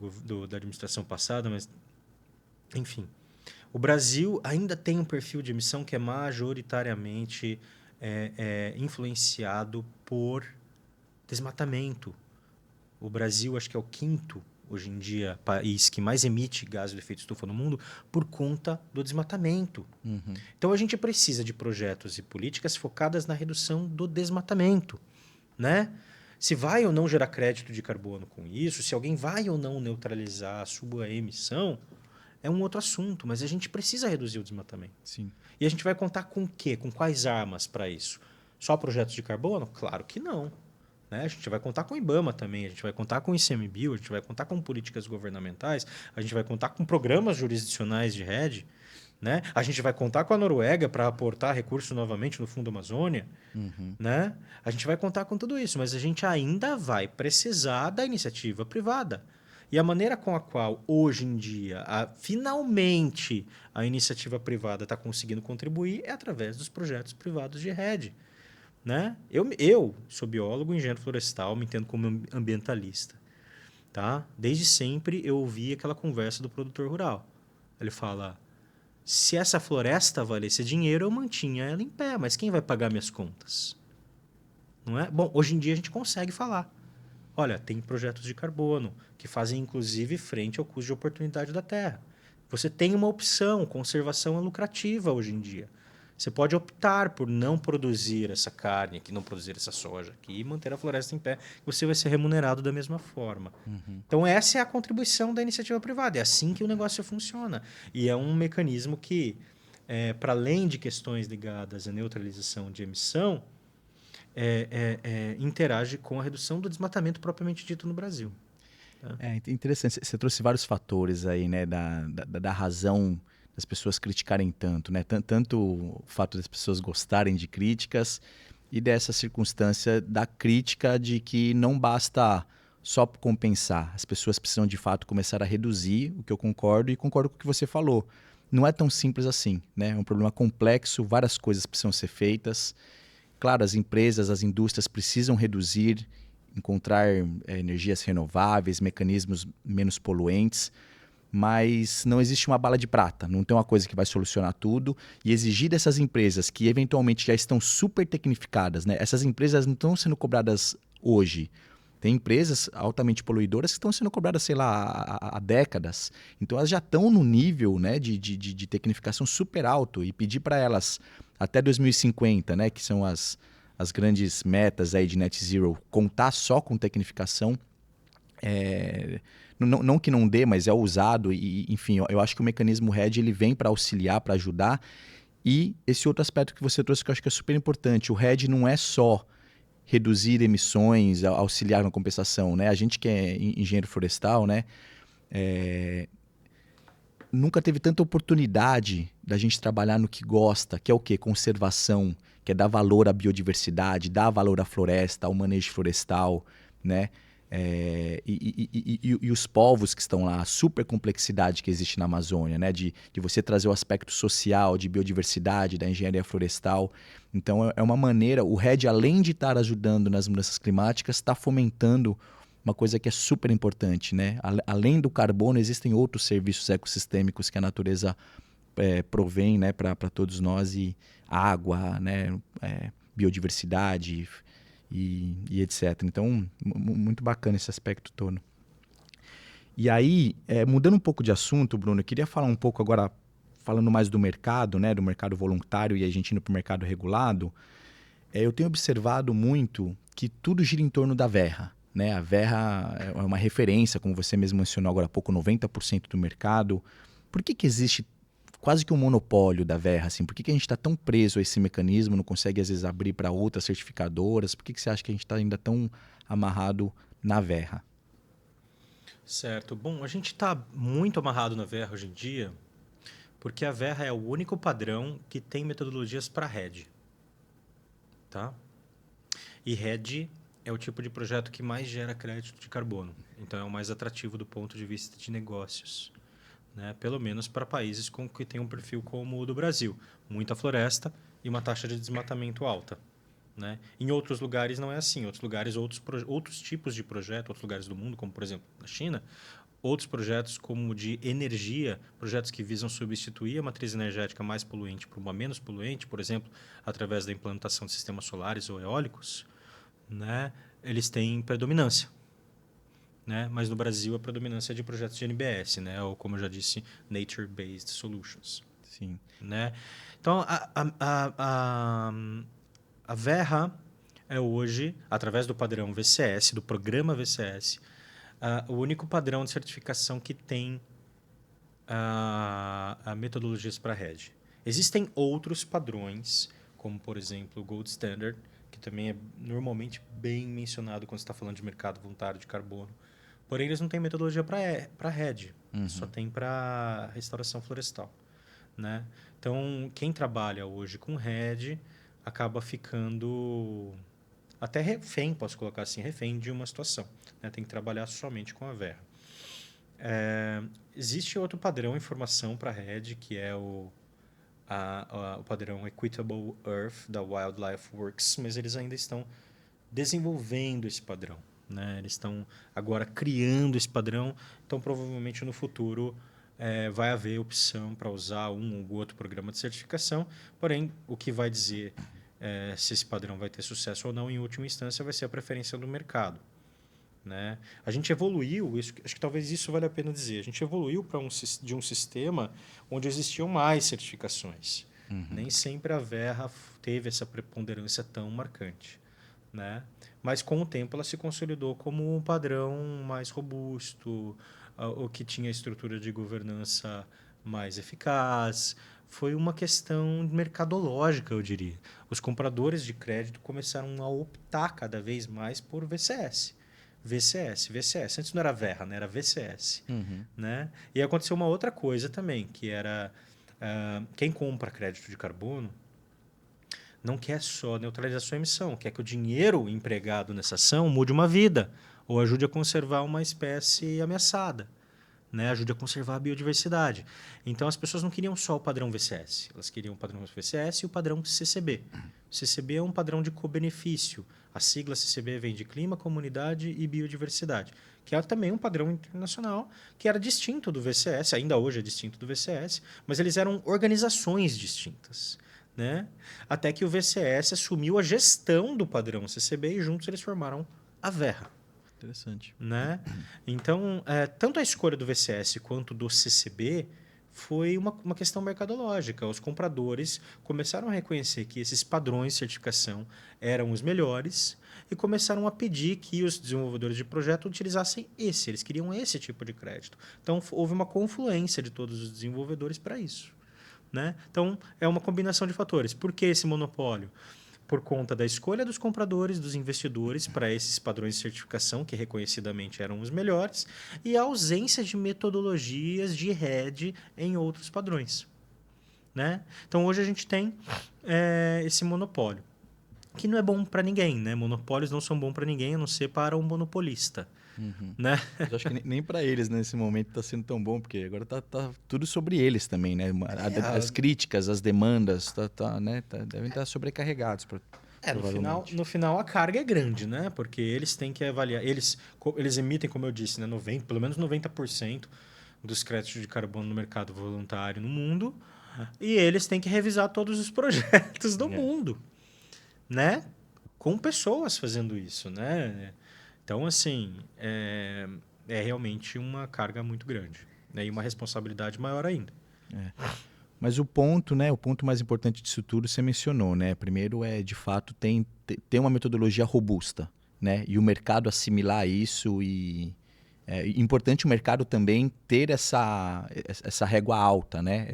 da administração passada, mas enfim. O Brasil ainda tem um perfil de emissão que é majoritariamente influenciado por desmatamento. O Brasil, acho que é o quinto, hoje em dia, país que mais emite gás de efeito estufa no mundo por conta do desmatamento. Uhum. Então, a gente precisa de projetos e políticas focadas na redução do desmatamento, né? Se vai ou não gerar crédito de carbono com isso, se alguém vai ou não neutralizar a sua emissão, é um outro assunto, mas a gente precisa reduzir o desmatamento. Sim. E a gente vai contar com o quê? Com quais armas para isso? Só projetos de carbono? Claro que não. Né? A gente vai contar com o IBAMA também, a gente vai contar com o ICMBio, a gente vai contar com políticas governamentais, a gente vai contar com programas jurisdicionais de rede, né? A gente vai contar com a Noruega para aportar recursos novamente no Fundo Amazônia. Uhum. Né? A gente vai contar com tudo isso, mas a gente ainda vai precisar da iniciativa privada. E a maneira com a qual, hoje em dia, finalmente a iniciativa privada está conseguindo contribuir é através dos projetos privados de rede. Né? Eu sou biólogo, engenheiro florestal, me entendo como ambientalista. Tá? Desde sempre eu ouvi aquela conversa do produtor rural. Ele fala, se essa floresta valesse dinheiro, eu mantinha ela em pé, mas quem vai pagar minhas contas? Não é? Bom, hoje em dia a gente consegue falar. Olha, tem projetos de carbono que fazem inclusive frente ao custo de oportunidade da terra. Você tem uma opção, conservação é lucrativa hoje em dia. Você pode optar por não produzir essa carne aqui, não produzir essa soja aqui e manter a floresta em pé. Você vai ser remunerado da mesma forma. Uhum. Então, essa é a contribuição da iniciativa privada. É assim que o negócio funciona. E é um mecanismo que, para além de questões ligadas à neutralização de emissão, interage com a redução do desmatamento propriamente dito no Brasil. Tá? É interessante, você trouxe vários fatores aí, né, da razão das pessoas criticarem tanto, né? Tanto o fato das pessoas gostarem de críticas e dessa circunstância da crítica de que não basta só compensar. As pessoas precisam, de fato, começar a reduzir, o que eu concordo, e concordo com o que você falou. Não é tão simples assim, né? É um problema complexo, várias coisas precisam ser feitas. Claro, as empresas, as indústrias precisam reduzir, encontrar energias renováveis, mecanismos menos poluentes, mas não existe uma bala de prata, não tem uma coisa que vai solucionar tudo. E exigir dessas empresas que eventualmente já estão super tecnificadas, né? Essas empresas não estão sendo cobradas hoje. Tem empresas altamente poluidoras que estão sendo cobradas, sei lá, há décadas. Então elas já estão no nível, né, de tecnificação super alto, e pedir para elas até 2050, né, que são as grandes metas aí de net zero, contar só com tecnificação, não que não dê, mas é usado. E enfim, eu acho que o mecanismo RED ele vem para auxiliar, para ajudar. E esse outro aspecto que você trouxe que eu acho que é super importante, o RED não é só reduzir emissões, auxiliar na compensação, né? A gente que é engenheiro florestal, né? Nunca teve tanta oportunidade da gente trabalhar no que gosta, que é o quê? Conservação, que é dar valor à biodiversidade, dar valor à floresta, ao manejo florestal, né? E os povos que estão lá, a super complexidade que existe na Amazônia, né? De você trazer o aspecto social, de biodiversidade, da engenharia florestal. Então, é uma maneira, o RED, além de estar ajudando nas mudanças climáticas, está fomentando uma coisa que é super importante, né? Além do carbono, existem outros serviços ecossistêmicos que a natureza provém, né, para todos nós, e água, né, biodiversidade e etc. Então, muito bacana esse aspecto todo. E aí, mudando um pouco de assunto, Bruno, eu queria falar um pouco agora, falando mais do mercado, né, do mercado voluntário e a gente indo para o mercado regulado. Eu tenho observado muito que tudo gira em torno da Verra. Né? A Verra é uma referência, como você mesmo mencionou agora há pouco, 90% do mercado. Por que existe quase que um monopólio da Verra? Assim? Por que a gente está tão preso a esse mecanismo, não consegue às vezes abrir para outras certificadoras? Por que você acha que a gente está ainda tão amarrado na Verra? Certo. Bom, a gente está muito amarrado na Verra hoje em dia, porque a Verra é o único padrão que tem metodologias para RED. Tá? E RED é o tipo de projeto que mais gera crédito de carbono. Então, é o mais atrativo do ponto de vista de negócios. Né? Pelo menos para países que têm um perfil como o do Brasil. Muita floresta e uma taxa de desmatamento alta. Né? Em outros lugares não é assim. Em outros lugares, outros tipos de projeto, outros lugares do mundo, como por exemplo na China, outros projetos como de energia, projetos que visam substituir a matriz energética mais poluente por uma menos poluente, por exemplo, através da implantação de sistemas solares ou eólicos, né? Eles têm predominância. Né? Mas no Brasil a predominância é de projetos de NBS, né? Ou como eu já disse, Nature Based Solutions. Sim. Né? Então, a Verra é hoje, através do padrão VCS, do programa VCS, o único padrão de certificação que tem a metodologias para RED. Existem outros padrões, como por exemplo o Gold Standard, que também é normalmente bem mencionado quando você está falando de mercado voluntário de carbono. Porém, eles não têm metodologia para RED, só tem para restauração florestal. Né? Então, quem trabalha hoje com RED acaba ficando até refém, posso colocar assim, refém de uma situação. Né? Tem que trabalhar somente com a Verra. Existe outro padrão em formação para RED, que é o padrão Equitable Earth da Wildlife Works, mas eles ainda estão desenvolvendo esse padrão. Né? Eles estão agora criando esse padrão, então provavelmente no futuro vai haver opção para usar um ou outro programa de certificação, porém o que vai dizer se esse padrão vai ter sucesso ou não, em última instância, vai ser a preferência do mercado. Né? A gente evoluiu, acho que talvez isso valha a pena dizer, a gente evoluiu de um sistema onde existiam mais certificações. Nem sempre a Verra teve essa preponderância tão marcante. Né? Mas com o tempo ela se consolidou como um padrão mais robusto, o que tinha estrutura de governança mais eficaz. Foi uma questão mercadológica, eu diria. Os compradores de crédito começaram a optar cada vez mais por VCS. VCS. Antes não era Verra, né? Era VCS. Né? E aconteceu uma outra coisa também, que era Quem compra crédito de carbono não quer só neutralizar sua emissão, quer que o dinheiro empregado nessa ação mude uma vida ou ajude a conservar uma espécie ameaçada, né? Ajude a conservar a biodiversidade. Então, as pessoas não queriam só o padrão VCS, elas queriam o padrão VCS e o padrão CCB. O CCB é um padrão de co-benefício. A sigla CCB vem de Clima, Comunidade e Biodiversidade, que é também um padrão internacional que era distinto do VCS, ainda hoje é distinto do VCS, mas eles eram organizações distintas. Né? Até que o VCS assumiu a gestão do padrão CCB e juntos eles formaram a Verra. Interessante. Né? Então, tanto a escolha do VCS quanto do CCB foi uma questão mercadológica. Os compradores começaram a reconhecer que esses padrões de certificação eram os melhores e começaram a pedir que os desenvolvedores de projeto utilizassem esse. Eles queriam esse tipo de crédito. Então, houve uma confluência de todos os desenvolvedores para isso. Né? Então, é uma combinação de fatores. Por que esse monopólio? Por conta da escolha dos compradores, dos investidores para esses padrões de certificação, que reconhecidamente eram os melhores, e a ausência de metodologias de RED em outros padrões. Né? Então, hoje a gente tem esse monopólio, que não é bom para ninguém. Né? Monopólios não são bons para ninguém, a não ser para um monopolista. Uhum. Né? Eu acho que nem para eles nesse momento está sendo tão bom, porque agora tá tudo sobre eles também, né? As críticas, as demandas, né? Devem estar sobrecarregados. No final a carga é grande, né? Porque eles têm que avaliar. Eles emitem, como eu disse, né, pelo menos 90% dos créditos de carbono no mercado voluntário no mundo. E eles têm que revisar todos os projetos do mundo. Né? Com pessoas fazendo isso, né? Então, assim, é realmente uma carga muito grande. Né? E uma responsabilidade maior ainda. Mas o ponto, né? O ponto mais importante disso tudo você mencionou, né? Primeiro de fato, ter uma metodologia robusta, né? E o mercado assimilar isso e... É importante o mercado também ter essa régua alta, né?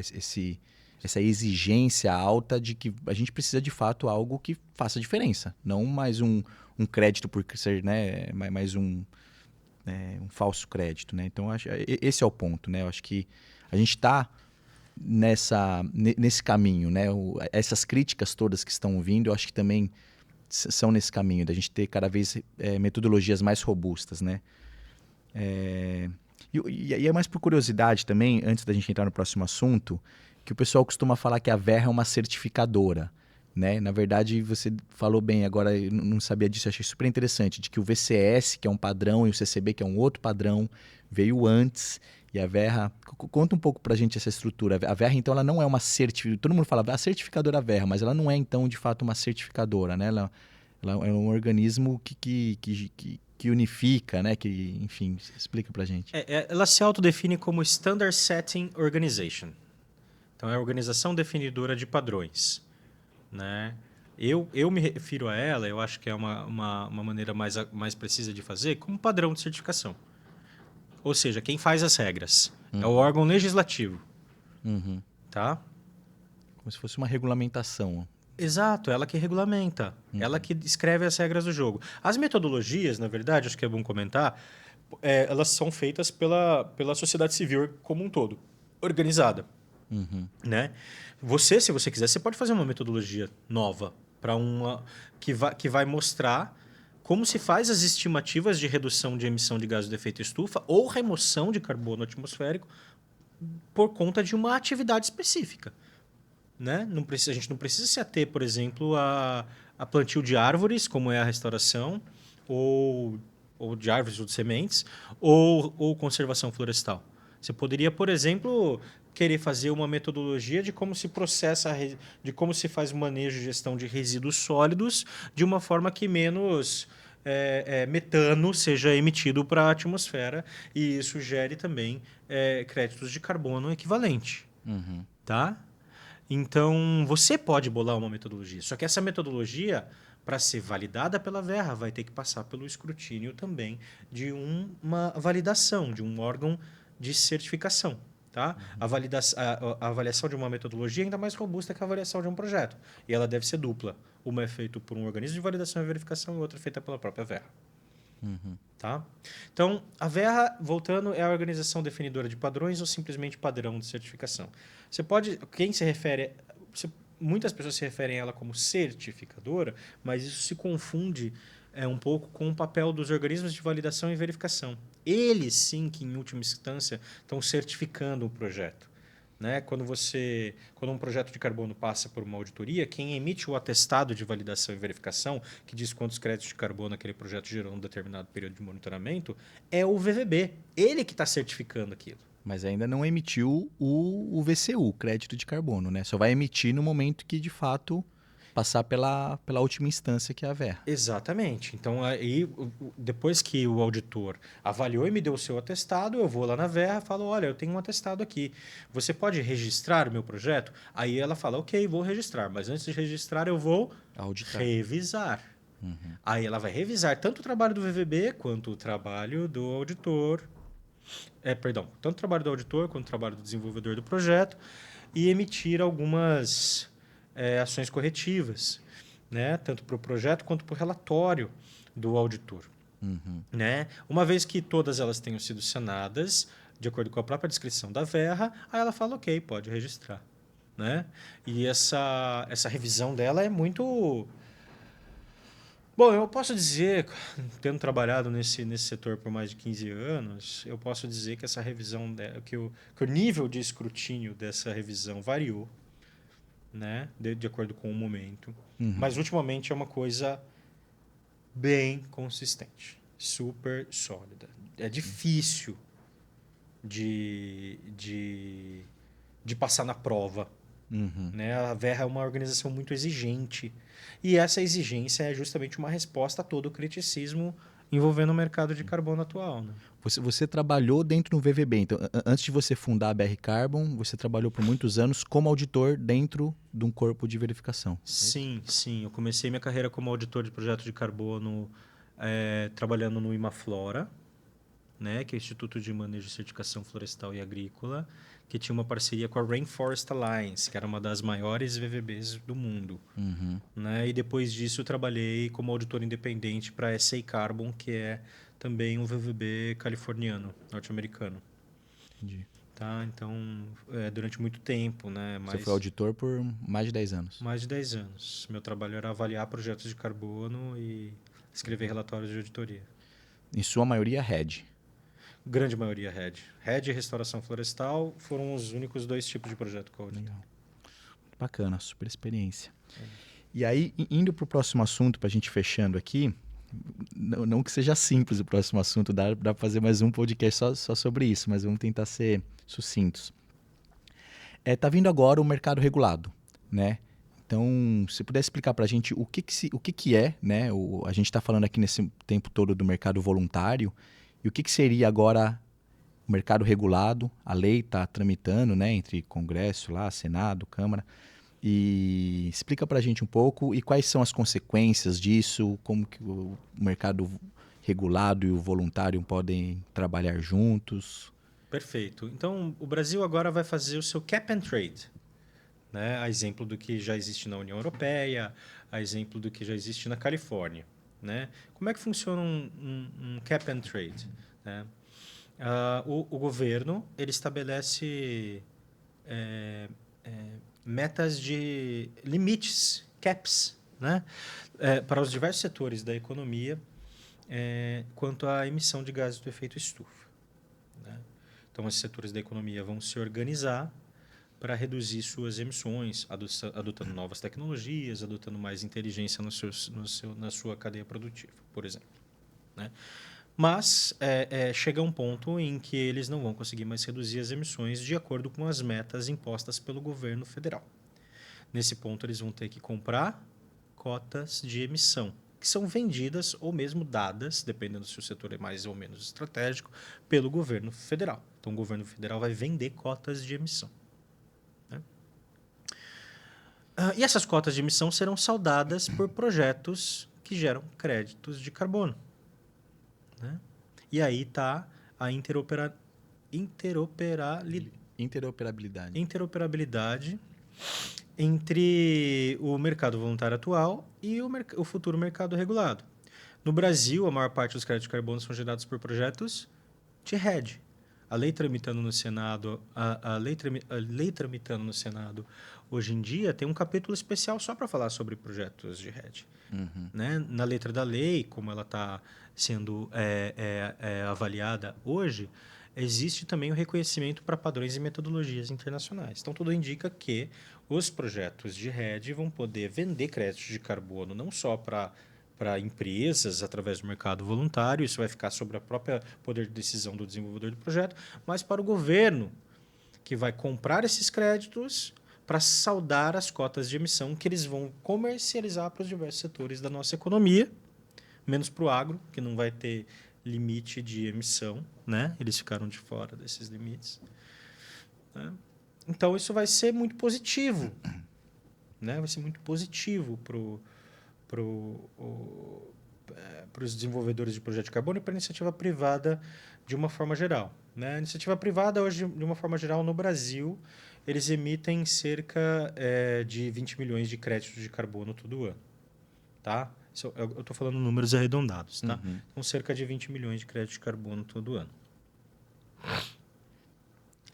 Essa exigência alta de que a gente precisa de fato algo que faça diferença, não mais um crédito por ser, né, mais um falso crédito, né? Então esse é o ponto, né? Eu acho que a gente está nesse caminho, né? Essas críticas todas que estão vindo, eu acho que também são nesse caminho da gente ter cada vez metodologias mais robustas, né? E é mais por curiosidade também, antes da gente entrar no próximo assunto, que o pessoal costuma falar que a Verra é uma certificadora, né? Na verdade, você falou bem, agora eu não sabia disso, eu achei super interessante, de que o VCS, que é um padrão, e o CCB, que é um outro padrão, veio antes, e a Verra... Conta um pouco pra gente essa estrutura. A Verra, então, ela não é uma certificadora... Todo mundo fala, a certificadora Verra, mas ela não é, então, de fato, uma certificadora, né? Ela é um organismo que unifica, né? Que, enfim, explica pra gente. Ela se autodefine como Standard Setting Organization. Então, é a organização definidora de padrões. Né? Eu me refiro a ela, eu acho que é uma maneira mais precisa de fazer, como padrão de certificação. Ou seja, quem faz as regras é o órgão legislativo. Tá? Como se fosse uma regulamentação. Exato, ela que regulamenta, ela que escreve as regras do jogo. As metodologias, na verdade, acho que é bom comentar, elas são feitas pela sociedade civil como um todo, organizada. Né? Se você quiser, você pode fazer uma metodologia nova para que vai mostrar como se faz as estimativas de redução de emissão de gases de efeito estufa ou remoção de carbono atmosférico por conta de uma atividade específica. Né? A gente não precisa se ater, por exemplo, a plantio de árvores, como é a restauração, ou de árvores ou de sementes, ou conservação florestal. Você poderia, por exemplo, querer fazer uma metodologia de como se processa, de como se faz o manejo e gestão de resíduos sólidos de uma forma que menos metano seja emitido para a atmosfera e isso gere também créditos de carbono equivalente. Tá? Então, você pode bolar uma metodologia. Só que essa metodologia, para ser validada pela Verra, vai ter que passar pelo escrutínio também de uma validação, de um órgão de certificação. Tá? A avaliação de uma metodologia é ainda mais robusta que a avaliação de um projeto. E ela deve ser dupla. Uma é feita por um organismo de validação e verificação e outra é feita pela própria Verra. Uhum. Tá? Então, a Verra, voltando, é a organização definidora de padrões ou simplesmente padrão de certificação. Você pode, quem se refere, muitas pessoas se referem a ela como certificadora, mas isso se confunde um pouco com o papel dos organismos de validação e verificação. Eles sim que, em última instância, estão certificando o projeto. Né? Quando um projeto de carbono passa por uma auditoria, quem emite o atestado de validação e verificação, que diz quantos créditos de carbono aquele projeto gerou em um determinado período de monitoramento, é o VVB. Ele que está certificando aquilo. Mas ainda não emitiu o VCU, crédito de carbono, né? Só vai emitir no momento que, de fato, passar pela última instância, que é a Verra. Exatamente. Então, aí, depois que o auditor avaliou e me deu o seu atestado, eu vou lá na Verra e falo, olha, eu tenho um atestado aqui. Você pode registrar o meu projeto? Aí ela fala, ok, vou registrar. Mas antes de registrar, eu vou Auditar. revisar. Aí ela vai revisar tanto o trabalho do VVB quanto o trabalho do auditor. Tanto o trabalho do auditor quanto o trabalho do desenvolvedor do projeto e emitir algumas ações corretivas, né? Tanto para o projeto quanto para o relatório do auditor. Né? Uma vez que todas elas tenham sido sanadas, de acordo com a própria descrição da Verra, aí ela fala, ok, pode registrar. Né? E essa revisão dela é muito... Bom, eu posso dizer, tendo trabalhado nesse setor por mais de 15 anos, eu posso dizer que essa revisão, que o nível de escrutínio dessa revisão variou, né, de acordo com o momento. Mas, ultimamente, é uma coisa bem consistente, super sólida. É difícil de passar na prova. Né? A Verra é uma organização muito exigente. E essa exigência é justamente uma resposta a todo o criticismo envolvendo o mercado de carbono atual. Né? Você trabalhou dentro do VVB. Então, antes de você fundar a BR Carbon, você trabalhou por muitos anos como auditor dentro de um corpo de verificação. Sim, sim. Eu comecei minha carreira como auditor de projeto de carbono trabalhando no Imaflora, né, que é o Instituto de Manejo e Certificação Florestal e Agrícola, que tinha uma parceria com a Rainforest Alliance, que era uma das maiores VVBs do mundo. Né? E depois disso eu trabalhei como auditor independente para a SA Carbon, que é também um VVB californiano, norte-americano. Entendi. Tá? Então, durante muito tempo. Né? Você foi auditor por mais de 10 anos. Mais de 10 anos. Meu trabalho era avaliar projetos de carbono e escrever relatórios de auditoria. Em sua maioria, RED. Grande maioria RED. RED e restauração florestal foram os únicos 2 tipos de projeto que eu auditei. Bacana, super experiência. E aí, indo para o próximo assunto, para a gente fechando aqui, não que seja simples o próximo assunto, dá para fazer mais um podcast só sobre isso, mas vamos tentar ser sucintos. Tá vindo agora o mercado regulado, né? Então, se puder explicar para a gente o que é, né? A gente está falando aqui nesse tempo todo do mercado voluntário, e o que seria agora o mercado regulado? A lei está tramitando, né, entre Congresso, lá, Senado, Câmara. E explica para a gente um pouco e quais são as consequências disso, como que o mercado regulado e o voluntário podem trabalhar juntos. Perfeito. Então, o Brasil agora vai fazer o seu cap and trade. Né? A exemplo do que já existe na União Europeia, a exemplo do que já existe na Califórnia. Né? Como é que funciona um cap and trade? Né? O governo ele estabelece metas de limites, caps, né? Para os diversos setores da economia quanto à emissão de gases do efeito estufa. Né? Então, esses setores da economia vão se organizar para reduzir suas emissões, adotando novas tecnologias, adotando mais inteligência na sua cadeia produtiva, por exemplo. Né? Mas chega um ponto em que eles não vão conseguir mais reduzir as emissões de acordo com as metas impostas pelo governo federal. Nesse ponto, eles vão ter que comprar cotas de emissão, que são vendidas ou mesmo dadas, dependendo se o setor é mais ou menos estratégico, pelo governo federal. Então, o governo federal vai vender cotas de emissão. E essas cotas de emissão serão saldadas por projetos que geram créditos de carbono. Né? E aí está a interoperabilidade entre o mercado voluntário atual e o futuro mercado regulado. No Brasil, a maior parte dos créditos de carbono são gerados por projetos de RED. A lei tramitando no Senado, a lei tramitando no Senado hoje em dia tem um capítulo especial só para falar sobre projetos de RED. Né? Na letra da lei, como ela está sendo avaliada hoje, existe também o reconhecimento para padrões e metodologias internacionais. Então, tudo indica que os projetos de RED vão poder vender créditos de carbono não só para empresas através do mercado voluntário, isso vai ficar sobre a própria poder de decisão do desenvolvedor do projeto, mas para o governo, que vai comprar esses créditos para saldar as cotas de emissão que eles vão comercializar para os diversos setores da nossa economia, menos para o agro, que não vai ter limite de emissão, né? Eles ficaram de fora desses limites. Né? Então, isso vai ser muito positivo. Né? Vai ser muito positivo para os desenvolvedores de projeto de carbono e para a iniciativa privada de uma forma geral. Né? A iniciativa privada, hoje, de uma forma geral, no Brasil, eles emitem cerca de 20 milhões de créditos de carbono todo ano. Tá? Eu estou falando números arredondados. Tá? Então, cerca de 20 milhões de créditos de carbono todo ano.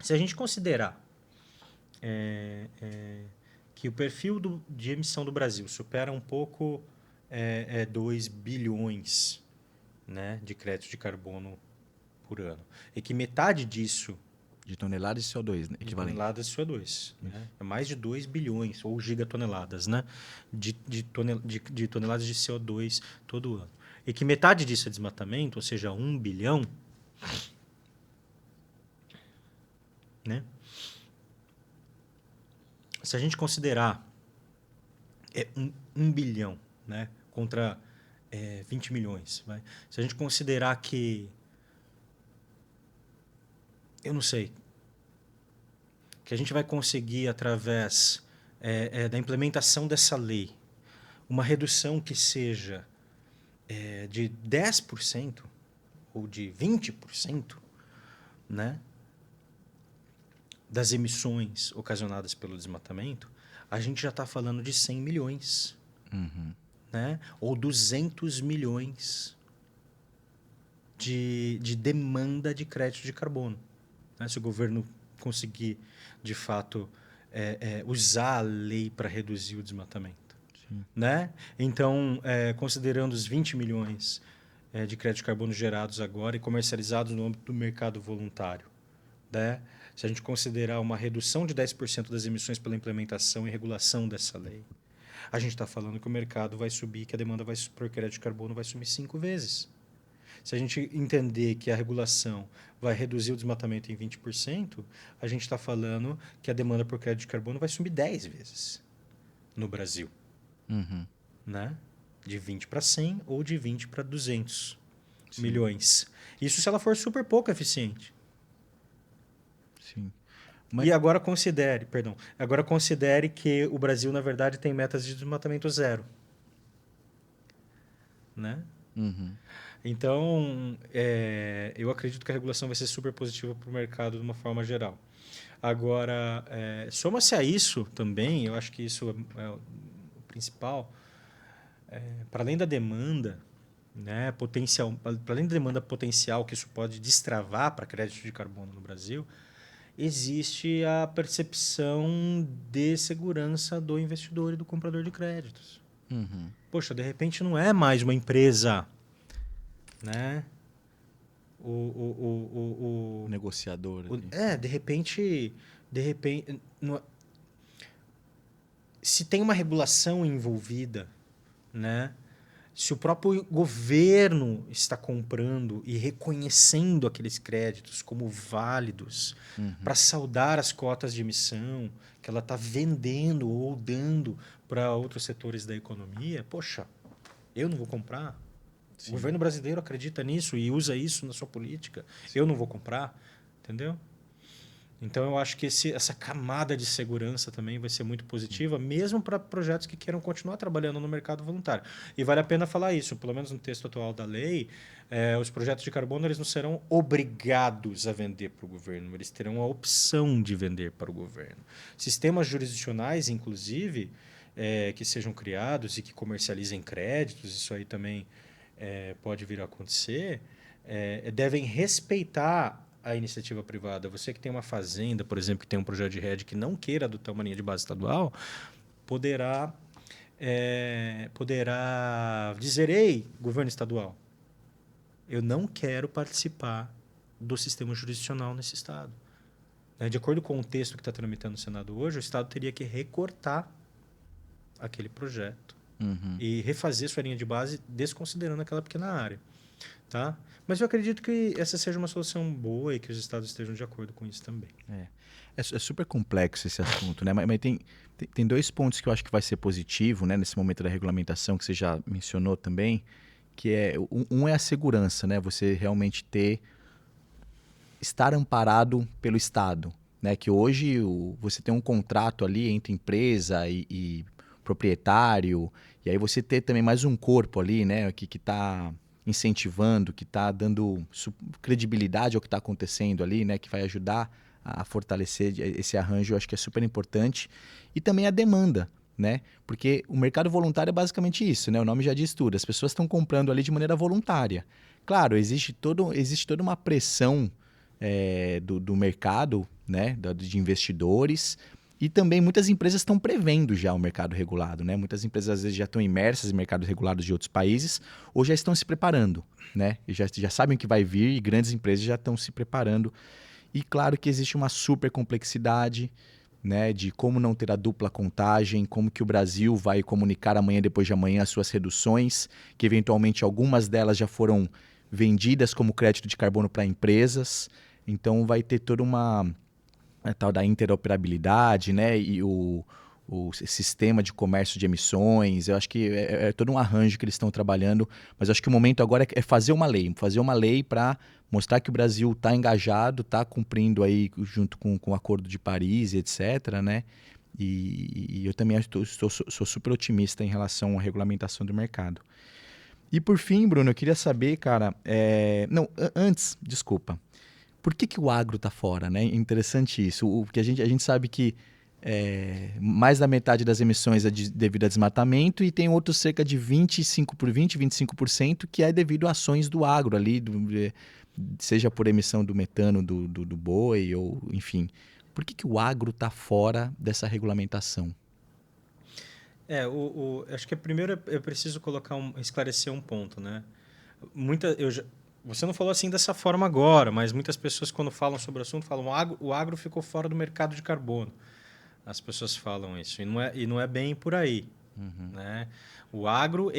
Se a gente considerar que o perfil de emissão do Brasil supera um pouco 2 bilhões, né, de créditos de carbono por ano, e que metade disso... De toneladas de CO2, né? De toneladas de CO2. Né? É mais de 2 bilhões, ou gigatoneladas, né? de toneladas de CO2 todo ano. E que metade disso é desmatamento, ou seja, 1 bilhão... Né? Se a gente considerar 1 bilhão, né, contra 20 milhões, vai. Se a gente considerar que, eu não sei, que a gente vai conseguir, através da implementação dessa lei, uma redução que seja de 10% ou de 20%, né, das emissões ocasionadas pelo desmatamento, a gente já está falando de 100 milhões. Né? Ou 200 milhões de demanda de crédito de carbono. Né? Se o governo conseguir, de fato, usar a lei para reduzir o desmatamento. Né? Então, considerando os 20 milhões de crédito de carbono gerados agora e comercializados no âmbito do mercado voluntário, né? Se a gente considerar uma redução de 10% das emissões pela implementação e regulação dessa lei, a gente está falando que o mercado vai subir, que a demanda por crédito de carbono vai subir 5 vezes. Se a gente entender que a regulação vai reduzir o desmatamento em 20%, a gente está falando que a demanda por crédito de carbono vai subir 10 vezes no Brasil. Né? De 20 para 100 ou de 20 para 200 milhões. Isso se ela for super pouco eficiente. Sim. E agora considere que o Brasil, na verdade, tem metas de desmatamento zero. Né? Então, eu acredito que a regulação vai ser super positiva para o mercado de uma forma geral. Agora, soma-se a isso também, eu acho que isso é o principal, para além da demanda, né, para além da demanda potencial que isso pode destravar para crédito de carbono no Brasil, existe a percepção de segurança do investidor e do comprador de créditos. Poxa, de repente não é mais uma empresa, né? O negociador. De repente se tem uma regulação envolvida, né? Se o próprio governo está comprando e reconhecendo aqueles créditos como válidos para saldar as cotas de emissão que ela está vendendo ou dando para outros setores da economia, poxa, eu não vou comprar. Sim. O governo brasileiro acredita nisso e usa isso na sua política. Sim. Eu não vou comprar, entendeu? Então, eu acho que essa camada de segurança também vai ser muito positiva, mesmo para projetos que queiram continuar trabalhando no mercado voluntário. E vale a pena falar isso, pelo menos no texto atual da lei, os projetos de carbono eles não serão obrigados a vender para o governo, eles terão a opção de vender para o governo. Sistemas jurisdicionais, inclusive, que sejam criados e que comercializem créditos, isso aí também pode vir a acontecer, devem respeitar a iniciativa privada. Você que tem uma fazenda, por exemplo, que tem um projeto de rede que não queira adotar uma linha de base estadual, poderá dizer: ei, governo estadual, eu não quero participar do sistema jurisdicional nesse estado. De acordo com o texto que está tramitando no Senado hoje, o estado teria que recortar aquele projeto e refazer sua linha de base desconsiderando aquela pequena área. Tá? Mas eu acredito que essa seja uma solução boa e que os estados estejam de acordo com isso também. É super complexo esse assunto, né? Mas tem dois pontos que eu acho que vai ser positivo, né, nesse momento da regulamentação, que você já mencionou também, que um é a segurança, né? Você realmente estar amparado pelo Estado, né? Que hoje você tem um contrato ali entre empresa e proprietário, e aí você ter também mais um corpo ali, né? Que está incentivando, que está dando credibilidade ao que está acontecendo ali, né? Que vai ajudar a fortalecer esse arranjo, eu acho que é super importante. E também a demanda, né? Porque o mercado voluntário é basicamente isso, né? O nome já diz tudo. As pessoas estão comprando ali de maneira voluntária. Claro, existe toda uma pressão do mercado, né? De investidores. E também muitas empresas estão prevendo já o mercado regulado, né? Muitas empresas às vezes já estão imersas em mercados regulados de outros países ou já estão se preparando, né? E já sabem o que vai vir e grandes empresas já estão se preparando. E claro que existe uma super complexidade, né, de como não ter a dupla contagem, como que o Brasil vai comunicar amanhã depois de amanhã as suas reduções, que eventualmente algumas delas já foram vendidas como crédito de carbono para empresas. Então vai ter toda a tal da interoperabilidade, né, e o sistema de comércio de emissões. Eu acho que é todo um arranjo que eles estão trabalhando, mas eu acho que o momento agora é fazer uma lei para mostrar que o Brasil está engajado, está cumprindo aí junto com o Acordo de Paris, etc., né? E eu também sou super otimista em relação à regulamentação do mercado. E por fim, Bruno, eu queria saber, cara, não, antes, desculpa, por que o agro está fora, né? Interessante isso, porque a gente sabe que mais da metade das emissões é devido a desmatamento e tem outros cerca de 25% que é devido a ações do agro ali, seja por emissão do metano do boi ou enfim. Por que o agro está fora dessa regulamentação? Acho que primeiro eu preciso esclarecer um ponto, né? Você não falou assim dessa forma agora, mas muitas pessoas quando falam sobre o assunto falam o agro ficou fora do mercado de carbono. As pessoas falam isso e não é bem por aí, né? O agro,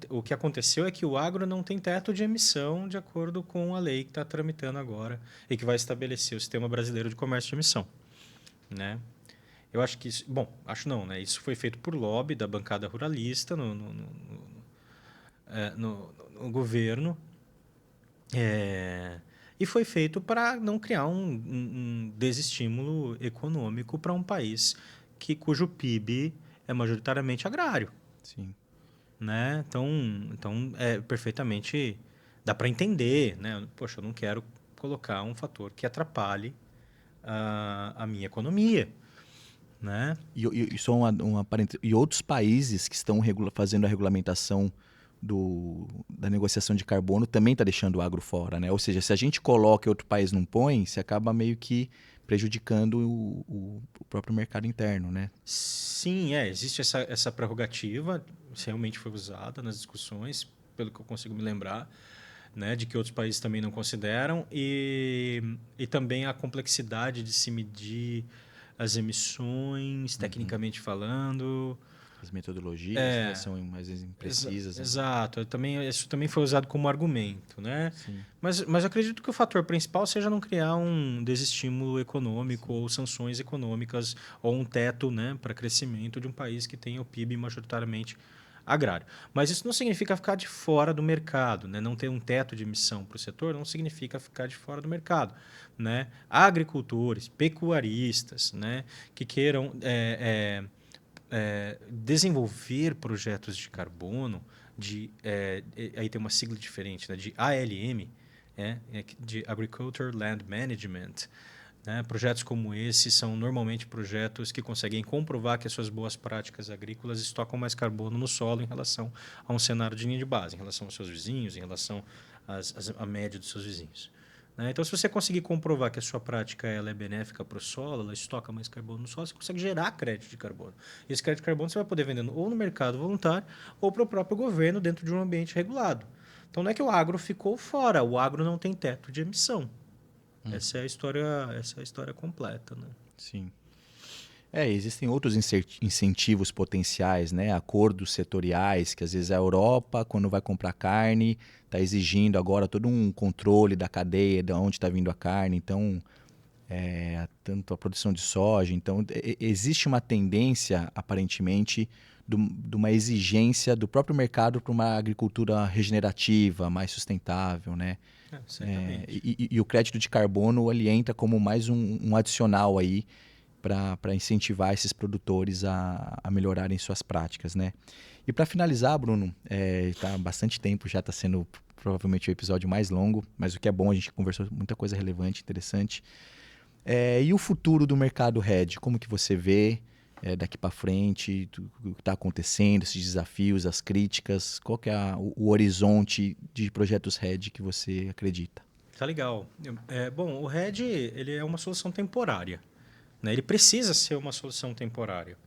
o que aconteceu é que o agro não tem teto de emissão de acordo com a lei que está tramitando agora e que vai estabelecer o Sistema Brasileiro de Comércio de Emissão, né? Eu acho que isso, bom, acho não, né? Isso foi feito por lobby da bancada ruralista no governo. E foi feito para não criar um desestímulo econômico para um país cujo PIB é majoritariamente agrário. Sim. Né? Então perfeitamente dá para entender. Né? Poxa, eu não quero colocar um fator que atrapalhe a minha economia. Né? E só e outros países que estão fazendo a regulamentação da negociação de carbono também está deixando o agro fora, né? Ou seja, se a gente coloca e outro país não põe, você acaba meio que prejudicando o próprio mercado interno, né? Sim, existe essa prerrogativa, realmente foi usada nas discussões, pelo que eu consigo me lembrar, né, de que outros países também não consideram, e também a complexidade de se medir as emissões, tecnicamente falando. As metodologias, né, são às vezes imprecisas. Exato. Isso também foi usado como argumento. Né? Sim. Mas eu acredito que o fator principal seja não criar um desestímulo econômico ou sanções econômicas ou um teto, né, para crescimento de um país que tem o PIB majoritariamente agrário. Mas isso não significa ficar de fora do mercado. Né? Não ter um teto de emissão para o setor não significa ficar de fora do mercado. Né? Agricultores, pecuaristas, né, que queiram desenvolver projetos de carbono, aí tem uma sigla diferente, né, de ALM, de Agriculture Land Management, né? Projetos como esse são normalmente projetos que conseguem comprovar que as suas boas práticas agrícolas estocam mais carbono no solo em relação a um cenário de linha de base, em relação aos seus vizinhos, em relação à média dos seus vizinhos. Né? Então, se você conseguir comprovar que a sua prática ela é benéfica para o solo, ela estoca mais carbono no solo, você consegue gerar crédito de carbono. E esse crédito de carbono você vai poder vender ou no mercado voluntário ou para o próprio governo dentro de um ambiente regulado. Então, não é que o agro ficou fora, o agro não tem teto de emissão. Essa é a história completa, né? Sim. Existem outros incentivos potenciais, né? Acordos setoriais, que às vezes a Europa, quando vai comprar carne, está exigindo agora todo um controle da cadeia, de onde está vindo a carne. Então, tanto a produção de soja. Então, existe uma tendência, aparentemente, de uma exigência do próprio mercado para uma agricultura regenerativa, mais sustentável, né? Certamente. E o crédito de carbono ele entra como mais um adicional aí para incentivar esses produtores a melhorarem suas práticas, né? E para finalizar, Bruno, tá há bastante tempo, já está sendo provavelmente o episódio mais longo, mas o que é bom, a gente conversou muita coisa relevante, interessante. E o futuro do mercado RED, como que você vê daqui para frente, o que está acontecendo, esses desafios, as críticas, qual que é o horizonte de projetos RED que você acredita? Tá legal. Bom, o RED ele é uma solução temporária. Né? Ele precisa ser uma solução temporária.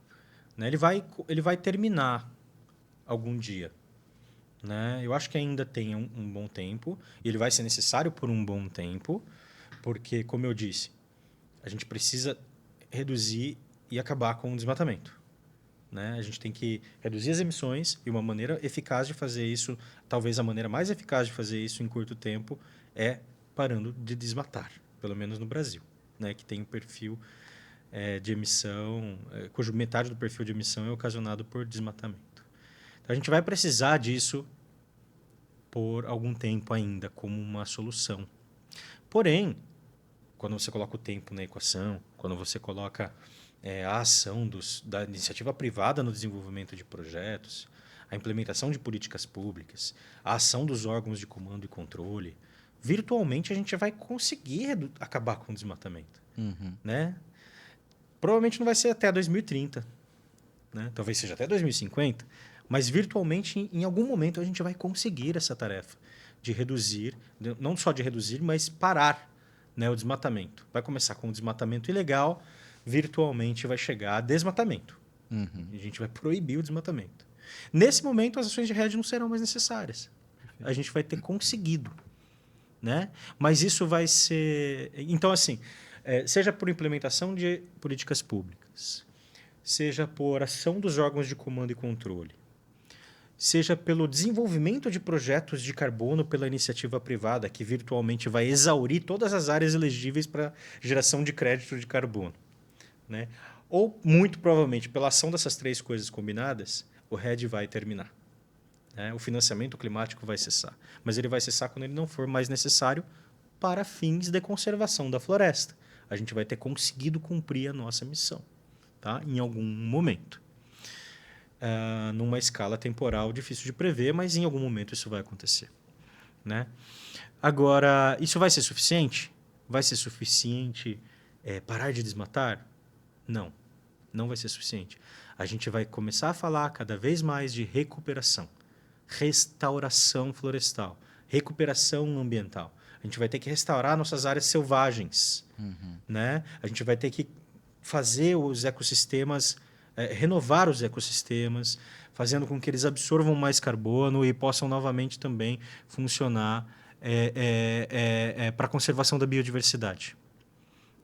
Né? Ele vai terminar algum dia. Né? Eu acho que ainda tem um bom tempo. E ele vai ser necessário por um bom tempo. Porque, como eu disse, a gente precisa reduzir e acabar com o desmatamento. Né? A gente tem que reduzir as emissões e uma maneira eficaz de fazer isso, talvez a maneira mais eficaz de fazer isso em curto tempo, é parando de desmatar, pelo menos no Brasil, né? Que tem um perfil de emissão, cujo metade do perfil de emissão é ocasionado por desmatamento. Então, a gente vai precisar disso por algum tempo ainda, como uma solução. Porém, quando você coloca o tempo na equação, quando você coloca a ação da iniciativa privada no desenvolvimento de projetos, a implementação de políticas públicas, a ação dos órgãos de comando e controle, virtualmente a gente vai conseguir acabar com o desmatamento. Né? Provavelmente não vai ser até 2030, né? Talvez seja até 2050, mas virtualmente, em algum momento, a gente vai conseguir essa tarefa de reduzir, não só de reduzir, mas parar, né, o desmatamento. Vai começar com o desmatamento ilegal, virtualmente vai chegar a desmatamento. A gente vai proibir o desmatamento. Nesse momento, as ações de RED não serão mais necessárias. A gente vai ter conseguido. Né? Mas isso vai ser... Então, assim, seja por implementação de políticas públicas, seja por ação dos órgãos de comando e controle, seja pelo desenvolvimento de projetos de carbono pela iniciativa privada, que virtualmente vai exaurir todas as áreas elegíveis para geração de crédito de carbono. Né? Ou, muito provavelmente, pela ação dessas três coisas combinadas, o RED vai terminar. Né? O financiamento climático vai cessar. Mas ele vai cessar quando ele não for mais necessário para fins de conservação da floresta. A gente vai ter conseguido cumprir a nossa missão, tá? Em algum momento. Numa escala temporal difícil de prever, mas em algum momento isso vai acontecer. Né? Agora, isso vai ser suficiente? Vai ser suficiente parar de desmatar? Não, não vai ser suficiente. A gente vai começar a falar cada vez mais de recuperação, restauração florestal, recuperação ambiental. A gente vai ter que restaurar nossas áreas selvagens. Né? A gente vai ter que fazer os ecossistemas, renovar os ecossistemas, fazendo com que eles absorvam mais carbono e possam novamente também funcionar para a conservação da biodiversidade.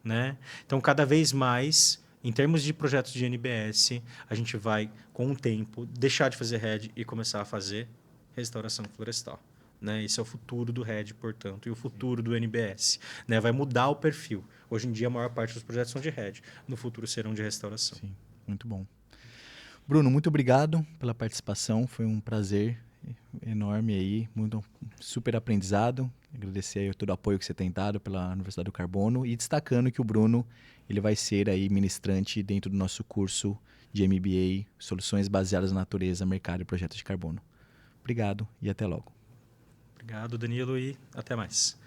Né? Então, cada vez mais, em termos de projetos de NBS, a gente vai, com o tempo, deixar de fazer RED e começar a fazer restauração florestal. Né? Esse é o futuro do RED, portanto, e o futuro do NBS. Né? Vai mudar o perfil. Hoje em dia, a maior parte dos projetos são de RED. No futuro, serão de restauração. Sim, muito bom. Bruno, muito obrigado pela participação. Foi um prazer enorme aí, muito super aprendizado. Agradecer aí todo o apoio que você tem dado pela Universidade do Carbono e destacando que o Bruno ele vai ser aí ministrante dentro do nosso curso de MBA Soluções Baseadas na Natureza, Mercado e Projetos de Carbono. Obrigado e até logo. Obrigado, Danilo, e até mais.